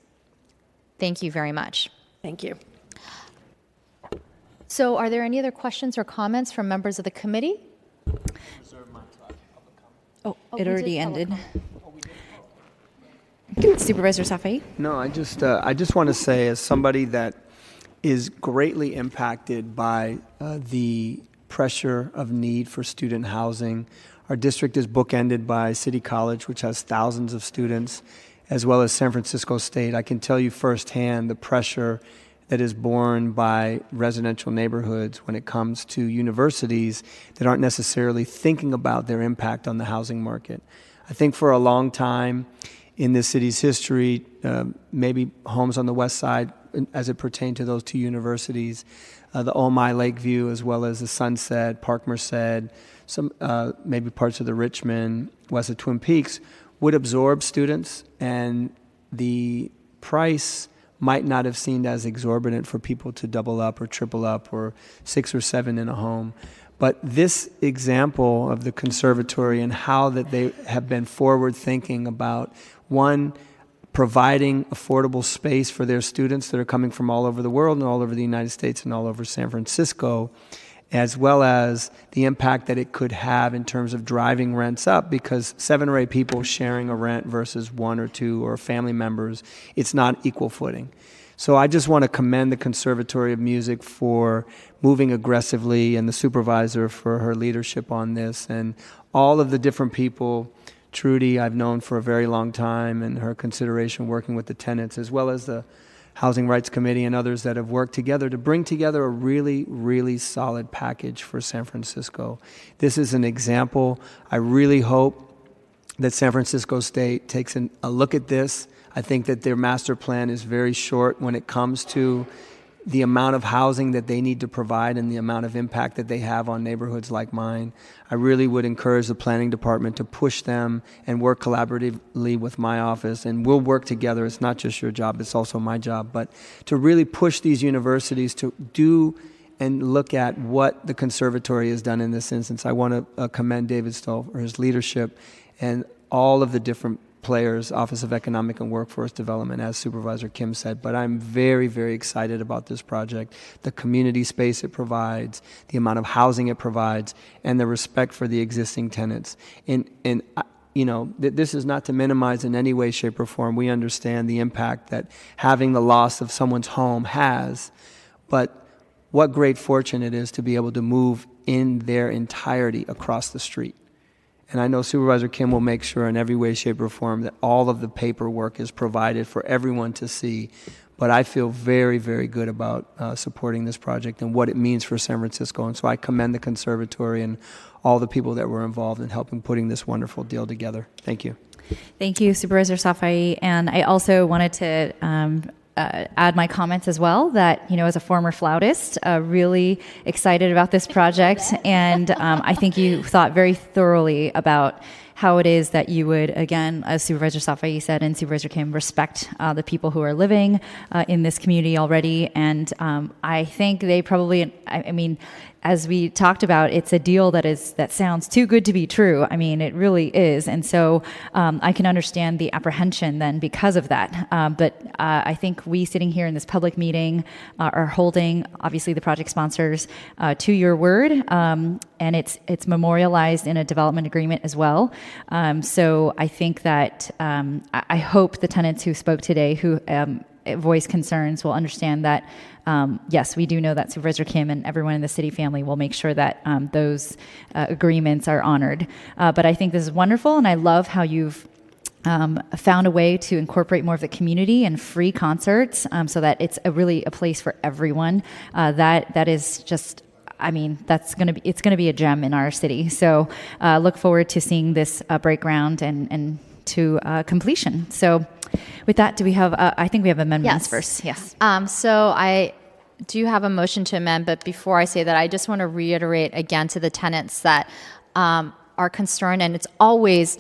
Thank you very much. Thank you. So are there any other questions or comments from members of the committee? Oh, it already ended. Supervisor Safai? No, I just want to say, as somebody that is greatly impacted by the pressure of need for student housing, our district is bookended by City College, which has thousands of students, as well as San Francisco State. I can tell you firsthand the pressure that is borne by residential neighborhoods when it comes to universities that aren't necessarily thinking about their impact on the housing market. I think for a long time in this city's history, maybe homes on the west side as it pertained to those two universities, the OMI Lakeview as well as the Sunset, Park Merced, some maybe parts of the Richmond, west of Twin Peaks, would absorb students, and the price might not have seemed as exorbitant for people to double up or triple up or 6 or 7 in a home. But this example of the conservatory and how that they have been forward thinking about, one, providing affordable space for their students that are coming from all over the world and all over the United States and all over San Francisco, as well as the impact that it could have in terms of driving rents up, because 7 or 8 people sharing a rent versus 1 or 2 or family members, it's not equal footing. So I just want to commend the Conservatory of Music for moving aggressively and the supervisor for her leadership on this, and all of the different people. Trudy, I've known for a very long time, and her consideration working with the tenants, as well as the Housing Rights Committee and others that have worked together to bring together a really, really solid package for San Francisco. This is an example. I really hope that San Francisco State takes a look at this. I think that their master plan is very short when it comes to the amount of housing that they need to provide and the amount of impact that they have on neighborhoods like mine. I really would encourage the planning department to push them and work collaboratively with my office, and we'll work together. It's not just your job, it's also my job, but to really push these universities to do and look at what the conservatory has done in this instance. I want to commend David Stoll for his leadership and all of the different players, Office of Economic and Workforce Development, as Supervisor Kim said. But I'm very, very excited about this project, the community space it provides, the amount of housing it provides, and the respect for the existing tenants. And you know, this is not to minimize in any way, shape, or form. We understand the impact that having the loss of someone's home has, but what great fortune it is to be able to move in their entirety across the street. And I know Supervisor Kim will make sure in every way, shape, or form that all of the paperwork is provided for everyone to see. But I feel very, very good about supporting this project and what it means for San Francisco. And so I commend the Conservatory and all the people that were involved in helping putting this wonderful deal together. Thank you. Thank you, Supervisor Safai. And I also wanted to add my comments as well, that, you know, as a former flautist, really excited about this project. And I think you thought very thoroughly about how it is that you would, again, as Supervisor Safai said and Supervisor Kim, respect the people who are living in this community already. And I think they probably, I mean, as we talked about, it's a deal that sounds too good to be true. I mean, it really is. And so I can understand the apprehension then because of that. But I think we sitting here in this public meeting are holding, obviously, the project sponsors to your word. and it's memorialized in a development agreement as well. So I think that I hope the tenants who spoke today, who voice concerns, will understand that yes, we do know that Supervisor Kim and everyone in the city family will make sure that those agreements are honored. But I think this is wonderful, and I love how you've found a way to incorporate more of the community and free concerts, so that it's really a place for everyone. That is just, I mean, it's gonna be a gem in our city. So look forward to seeing this break ground and to completion. So with that, do we have, I think we have amendments first. Yes. So I do have a motion to amend, but before I say that, I just want to reiterate again to the tenants that are concerned, and it's always,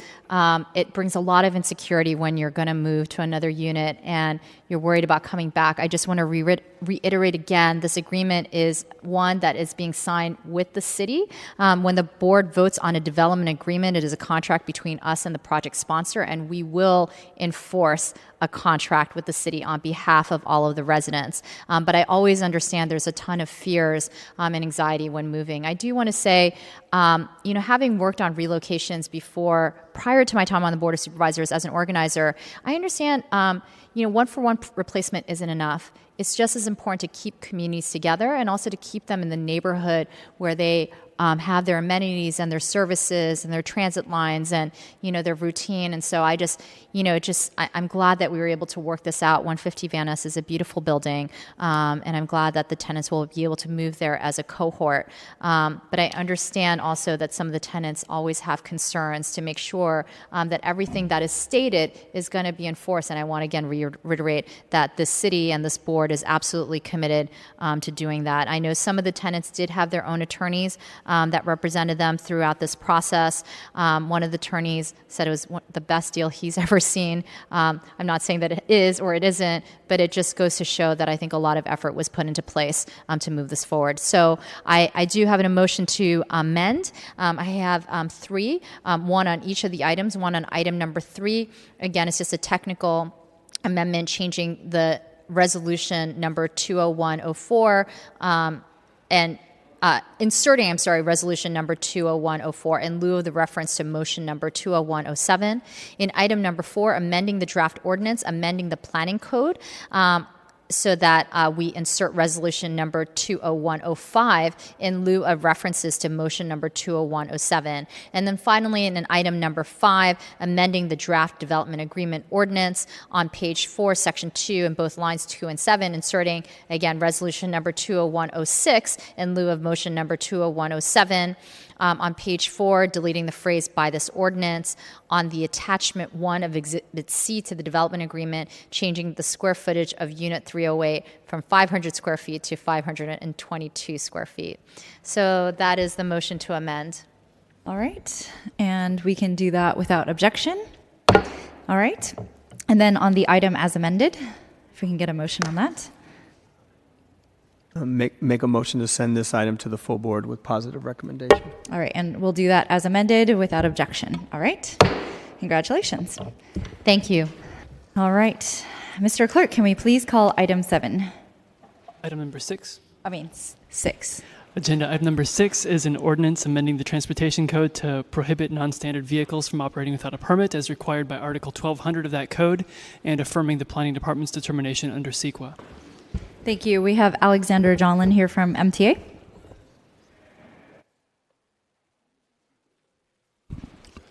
it brings a lot of insecurity when you're going to move to another unit and you're worried about coming back. I just want to reiterate again, this agreement is one that is being signed with the city. When the board votes on a development agreement, it is a contract between us and the project sponsor, and we will enforce a contract with the city on behalf of all of the residents. But I always understand there's a ton of fears and anxiety when moving. I do want to say, having worked on relocations before, prior to my time on the Board of Supervisors as an organizer, I understand, one-for-one replacement isn't enough. It's just as important to keep communities together and also to keep them in the neighborhood where they have their amenities and their services and their transit lines and, their routine. And so I just, I'm glad that we were able to work this out. 150 Van Ness is a beautiful building, and I'm glad that the tenants will be able to move there as a cohort. But I understand also that some of the tenants always have concerns to make sure that everything that is stated is going to be enforced. And I want to again reiterate that the city and this board is absolutely committed to doing that. I know some of the tenants did have their own attorneys that represented them throughout this process. One of the attorneys said it was the best deal he's ever seen. I'm not saying that it is or it isn't, but it just goes to show that I think a lot of effort was put into place to move this forward. So I do have a motion to amend. I have three, one on each of the items, one on item number 3. Again, it's just a technical amendment changing the resolution number 20104 and inserting, resolution number 20104 in lieu of the reference to motion number 20107. In item number 4, amending the draft ordinance, amending the planning code, so that we insert resolution number 20105 in lieu of references to motion number 20107. And then finally, in item number 5, amending the draft development agreement ordinance on page 4, section 2, in both lines 2 and 7, inserting, again, resolution number 20106 in lieu of motion number 20107. On page 4, deleting the phrase "by this ordinance." On the attachment 1 of Exhibit C to the development agreement, changing the square footage of Unit 308 from 500 square feet to 522 square feet. So that is the motion to amend. All right, and we can do that without objection. All right, and then on the item as amended, if we can get a motion on that. Make a motion to send this item to the full board with positive recommendation. All right, and we'll do that as amended without objection. All right, congratulations. Thank you. All right, Mr. Clerk, can we please call item 7? Item number 6. 6. Agenda item number 6 is an ordinance amending the transportation code to prohibit non-standard vehicles from operating without a permit as required by Article 1200 of that code and affirming the Planning Department's determination under CEQA. Thank you. We have Alexander Johnlin here from MTA.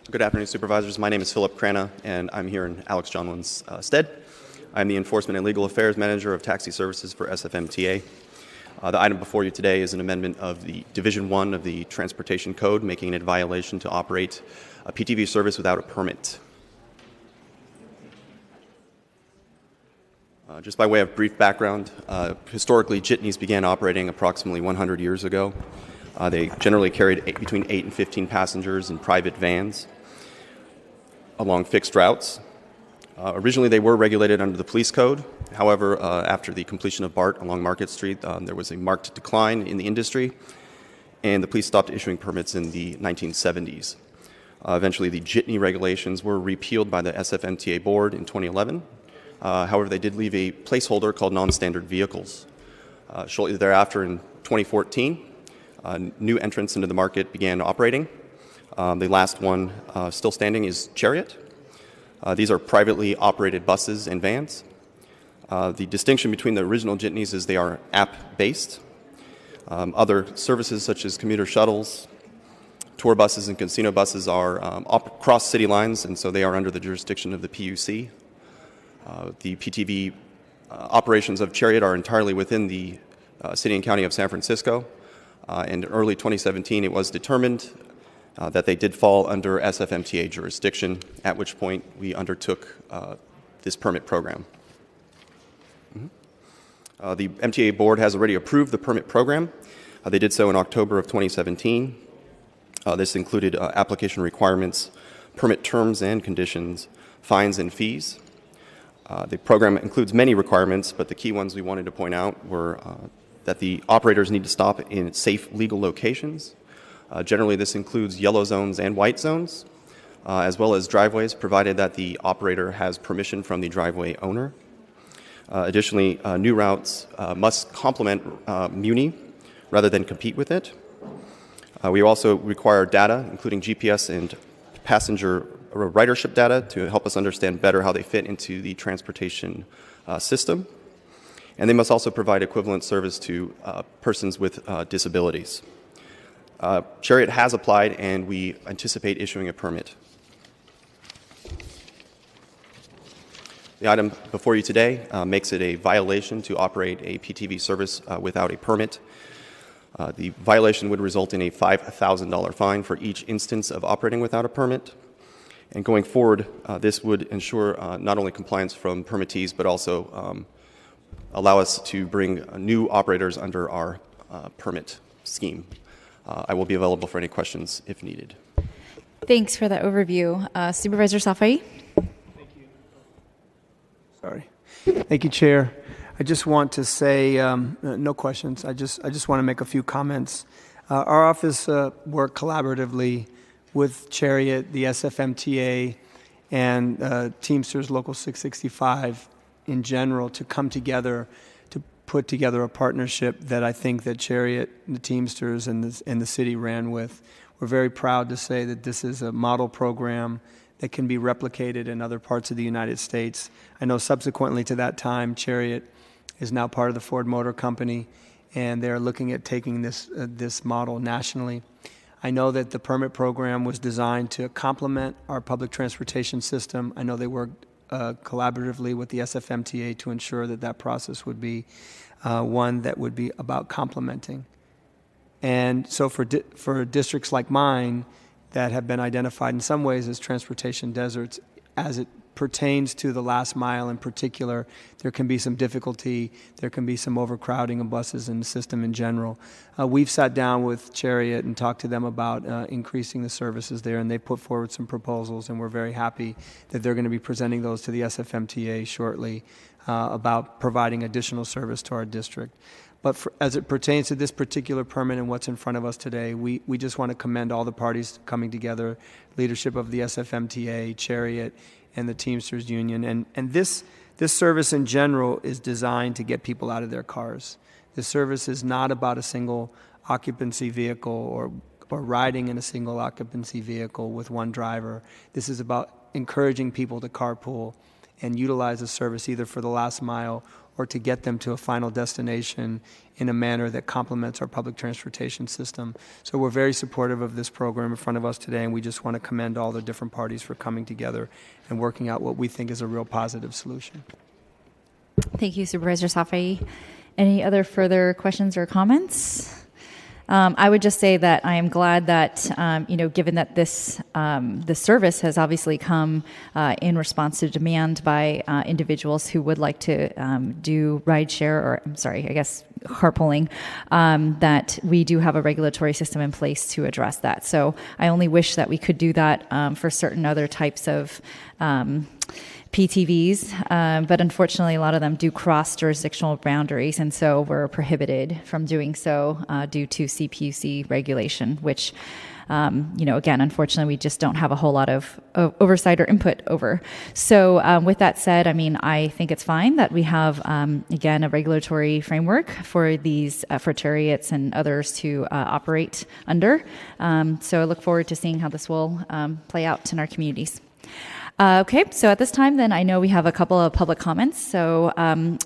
Good afternoon, Supervisors. My name is Philip Crana, and I'm here in Alex Johnlin's stead. I'm the Enforcement and Legal Affairs Manager of Taxi Services for SFMTA. The item before you today is an amendment of the Division 1 of the Transportation Code, making it a violation to operate a PTV service without a permit. Just by way of brief background, historically, jitneys began operating approximately 100 years ago. They generally carried between 8 and 15 passengers in private vans along fixed routes. Originally, they were regulated under the police code. However, after the completion of BART along Market Street, there was a marked decline in the industry, and the police stopped issuing permits in the 1970s. Eventually, the jitney regulations were repealed by the SFMTA board in 2011. However, they did leave a placeholder called non-standard vehicles. Shortly thereafter, in 2014, new entrants into the market began operating. The last one still standing is Chariot. These are privately operated buses and vans. The distinction between the original jitneys is they are app-based. Other services such as commuter shuttles, tour buses, and casino buses are cross city lines, and so they are under the jurisdiction of the PUC. The PTV operations of Chariot are entirely within the city and county of San Francisco. In early 2017, it was determined that they did fall under SFMTA jurisdiction, at which point we undertook this permit program. The MTA board has already approved the permit program. They did so in October of 2017. This included application requirements, permit terms and conditions, fines and fees. The program includes many requirements, but the key ones we wanted to point out were that the operators need to stop in safe legal locations. Generally, this includes yellow zones and white zones, as well as driveways, provided that the operator has permission from the driveway owner. Additionally, new routes must complement Muni rather than compete with it. We also require data, including GPS and passenger ridership data, to help us understand better how they fit into the transportation system. And they must also provide equivalent service to persons with disabilities. Chariot has applied, and we anticipate issuing a permit. The item before you today makes it a violation to operate a PTV service without a permit. The violation would result in a $5,000 fine for each instance of operating without a permit. And going forward, this would ensure not only compliance from permittees, but also allow us to bring new operators under our permit scheme. I will be available for any questions if needed. Thanks for that overview. Supervisor Safai? Sorry. Thank you, Chair. I just want to say, no questions. I just want to make a few comments. Our office worked collaboratively with Chariot, the SFMTA, and Teamsters Local 665 in general to come together to put together a partnership that I think that Chariot, the Teamsters, and the city ran with. We're very proud to say that this is a model program that can be replicated in other parts of the United States. I know subsequently to that time, Chariot is now part of the Ford Motor Company, and they're looking at taking this model nationally. I know that the permit program was designed to complement our public transportation system. I know they worked collaboratively with the SFMTA to ensure that that process would be one that would be about complementing. And so for districts like mine that have been identified in some ways as transportation deserts, as it pertains to the last mile in particular, there can be some difficulty, there can be some overcrowding of buses in the system in general. We've sat down with Chariot and talked to them about increasing the services there, and they put forward some proposals, and we're very happy that they're going to be presenting those to the SFMTA shortly about providing additional service to our district. But as it pertains to this particular permit and what's in front of us today, we just want to commend all the parties coming together, leadership of the SFMTA, Chariot, and the Teamsters Union. And this service in general is designed to get people out of their cars. This service is not about a single occupancy vehicle or riding in a single occupancy vehicle with one driver. This is about encouraging people to carpool and utilize the service either for the last mile or to get them to a final destination in a manner that complements our public transportation system. So we're very supportive of this program in front of us today, and we just want to commend all the different parties for coming together and working out what we think is a real positive solution. Thank you, Supervisor Safai. Any other further questions or comments? I would just say that I am glad that, given that this service has obviously come in response to demand by individuals who would like to do rideshare, carpooling, that we do have a regulatory system in place to address that. So I only wish that we could do that for certain other types of PTVs, but unfortunately, a lot of them do cross jurisdictional boundaries, and so we're prohibited from doing so due to CPUC regulation, which, again, unfortunately, we just don't have a whole lot of oversight or input over. So with that said, I think it's fine that we have, again, a regulatory framework for these, for chariots and others to operate under. So I look forward to seeing how this will play out in our communities. Okay, so at this time, then, I know we have a couple of public comments. So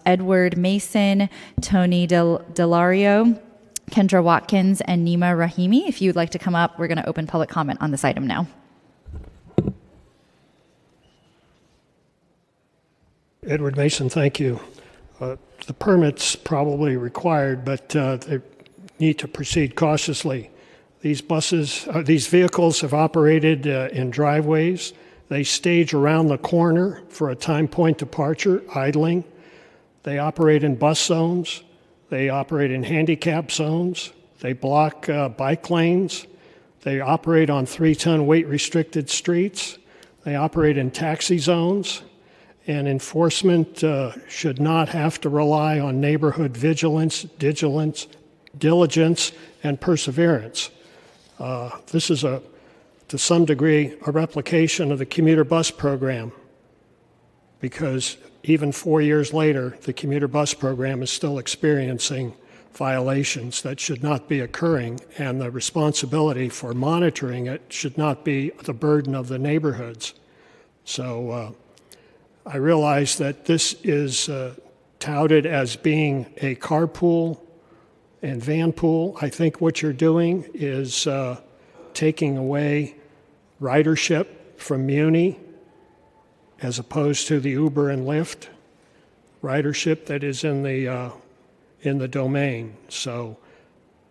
Edward Mason, Tony Delario, Kendra Watkins, and Nima Rahimi. If you'd like to come up, we're going to open public comment on this item now. Edward Mason, thank you. The permit's probably required, but they need to proceed cautiously. These vehicles have operated in driveways. They stage around the corner for a time point departure, idling. They operate in bus zones. They operate in handicap zones. They block bike lanes. They operate on 3-ton weight-restricted streets. They operate in taxi zones. And enforcement should not have to rely on neighborhood vigilance, diligence, and perseverance. This is, to some degree, a replication of the commuter bus program, because even 4 years later, the commuter bus program is still experiencing violations that should not be occurring, and the responsibility for monitoring it should not be the burden of the neighborhoods. So I realize that this is touted as being a carpool and van pool. I think what you're doing is taking away ridership from Muni as opposed to the Uber and Lyft ridership that is in the domain. So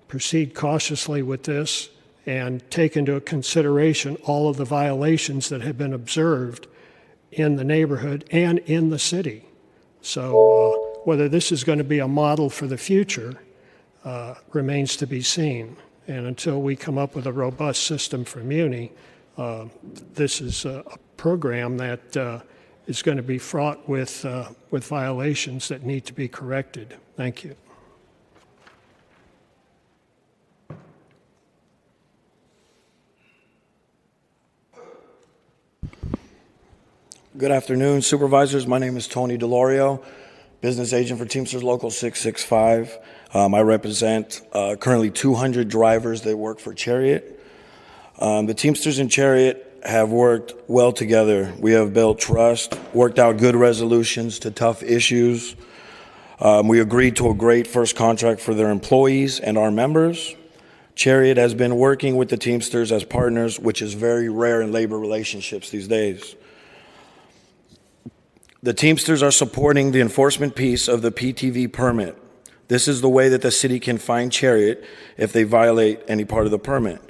proceed cautiously with this and take into consideration all of the violations that have been observed in the neighborhood and in the city. So whether this is going to be a model for the future remains to be seen. And until we come up with a robust system for Muni, this is a program that is going to be fraught with violations that need to be corrected. Thank you. Good afternoon, supervisors. My name is Tony Delorio, business agent for Teamsters Local 665. I represent currently 200 drivers that work for Chariot. The Teamsters and Chariot have worked well together. We have built trust, worked out good resolutions to tough issues. We agreed to a great first contract for their employees and our members. Chariot has been working with the Teamsters as partners, which is very rare in labor relationships these days. The Teamsters are supporting the enforcement piece of the PTV permit. This is the way that the city can fine Chariot if they violate any part of the permit.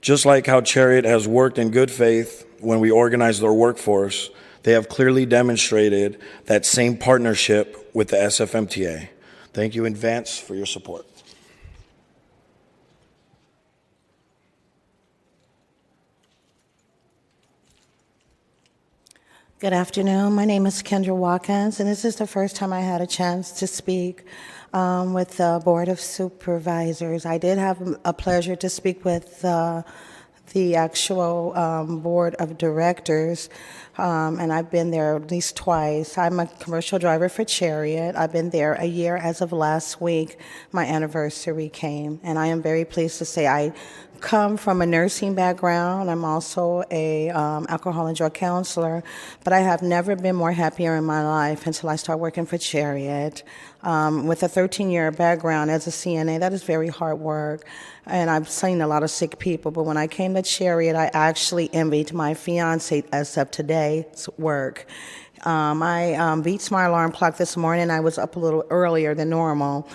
Just like how Chariot has worked in good faith when we organized their workforce, they have clearly demonstrated that same partnership with the SFMTA. Thank you in advance for your support. Good afternoon. My name is Kendra Watkins, and this is the first time I had a chance to speak with the Board of Supervisors. I did have a pleasure to speak with the actual Board of Directors, and I've been there at least twice. I'm a commercial driver for Chariot. I've been there a year as of last week. My anniversary came, and I am very pleased to say I come from a nursing background. I'm also a alcohol and drug counselor, but I have never been more happier in my life until I started working for Chariot. With a 13-year background as a CNA, that is very hard work, and I've seen a lot of sick people, but when I came to Chariot, I actually envied my fiance as of today's work. I beat my alarm clock this morning. I was up a little earlier than normal,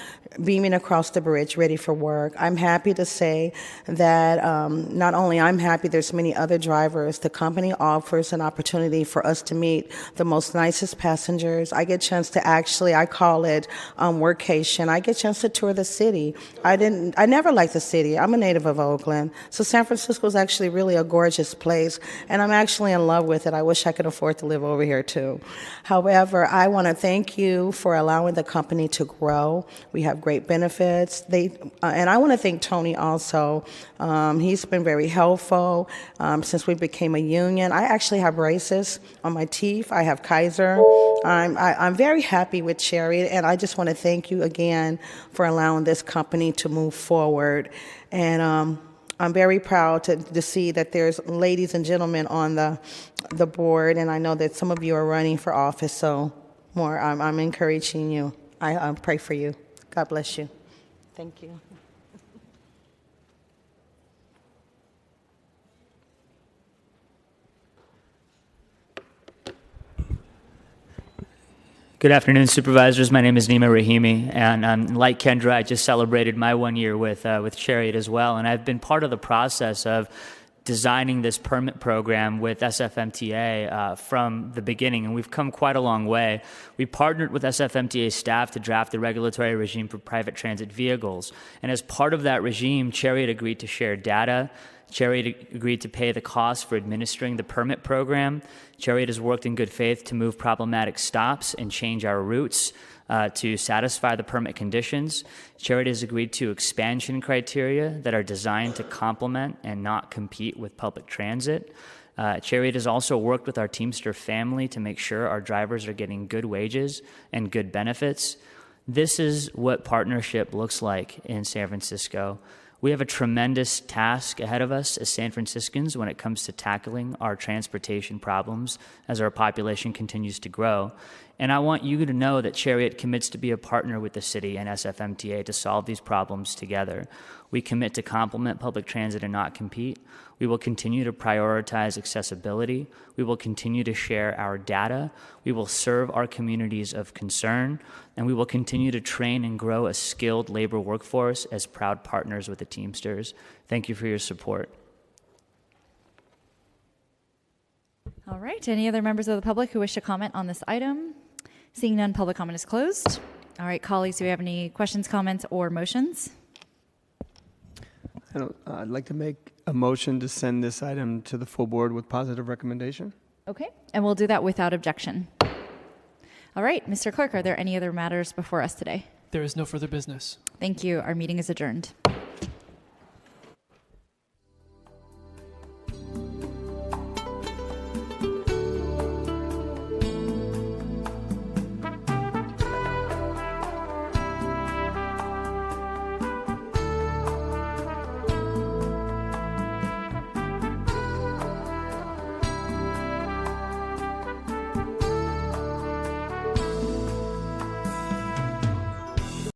beaming across the bridge, ready for work. I'm happy to say that not only I'm happy, there's many other drivers. The company offers an opportunity for us to meet the most nicest passengers. I get a chance to I call it workation. I get a chance to tour the city. I never liked the city. I'm a native of Oakland. So San Francisco is actually really a gorgeous place, and I'm actually in love with it. I wish I could afford to live over here too. However, I want to thank you for allowing the company to grow. We have great benefits. And I want to thank Tony also. He's been very helpful since we became a union. I actually have braces on my teeth. I have Kaiser. I'm very happy with Chariot, and I just want to thank you again for allowing this company to move forward. And I'm very proud to see that there's ladies and gentlemen on the board, and I know that some of you are running for office, so I'm encouraging you. I pray for you. God bless you. Thank you. Good afternoon, supervisors. My name is Nima Rahimi, and like Kendra, I just celebrated my 1 year with Chariot as well, and I've been part of the process of designing this permit program with SFMTA from the beginning, and we've come quite a long way. We partnered with SFMTA staff to draft the regulatory regime for private transit vehicles, and as part of that regime, Chariot agreed to share data. Chariot agreed to pay the cost for administering the permit program. Chariot has worked in good faith to move problematic stops and change our routes to satisfy the permit conditions. Chariot has agreed to expansion criteria that are designed to complement and not compete with public transit. Chariot has also worked with our Teamster family to make sure our drivers are getting good wages and good benefits. This is what partnership looks like in San Francisco. We have a tremendous task ahead of us as San Franciscans when it comes to tackling our transportation problems as our population continues to grow. And I want you to know that Chariot commits to be a partner with the city and SFMTA to solve these problems together. We commit to complement public transit and not compete. We will continue to prioritize accessibility. We will continue to share our data. We will serve our communities of concern. And we will continue to train and grow a skilled labor workforce as proud partners with the Teamsters. Thank you for your support. All right, any other members of the public who wish to comment on this item? Seeing none, public comment is closed. All right, colleagues, do we have any questions, comments, or motions? I'd like to make a motion to send this item to the full board with positive recommendation. Okay, and we'll do that without objection. All right, Mr. Clerk, are there any other matters before us today? There is no further business. Thank you. Our meeting is adjourned.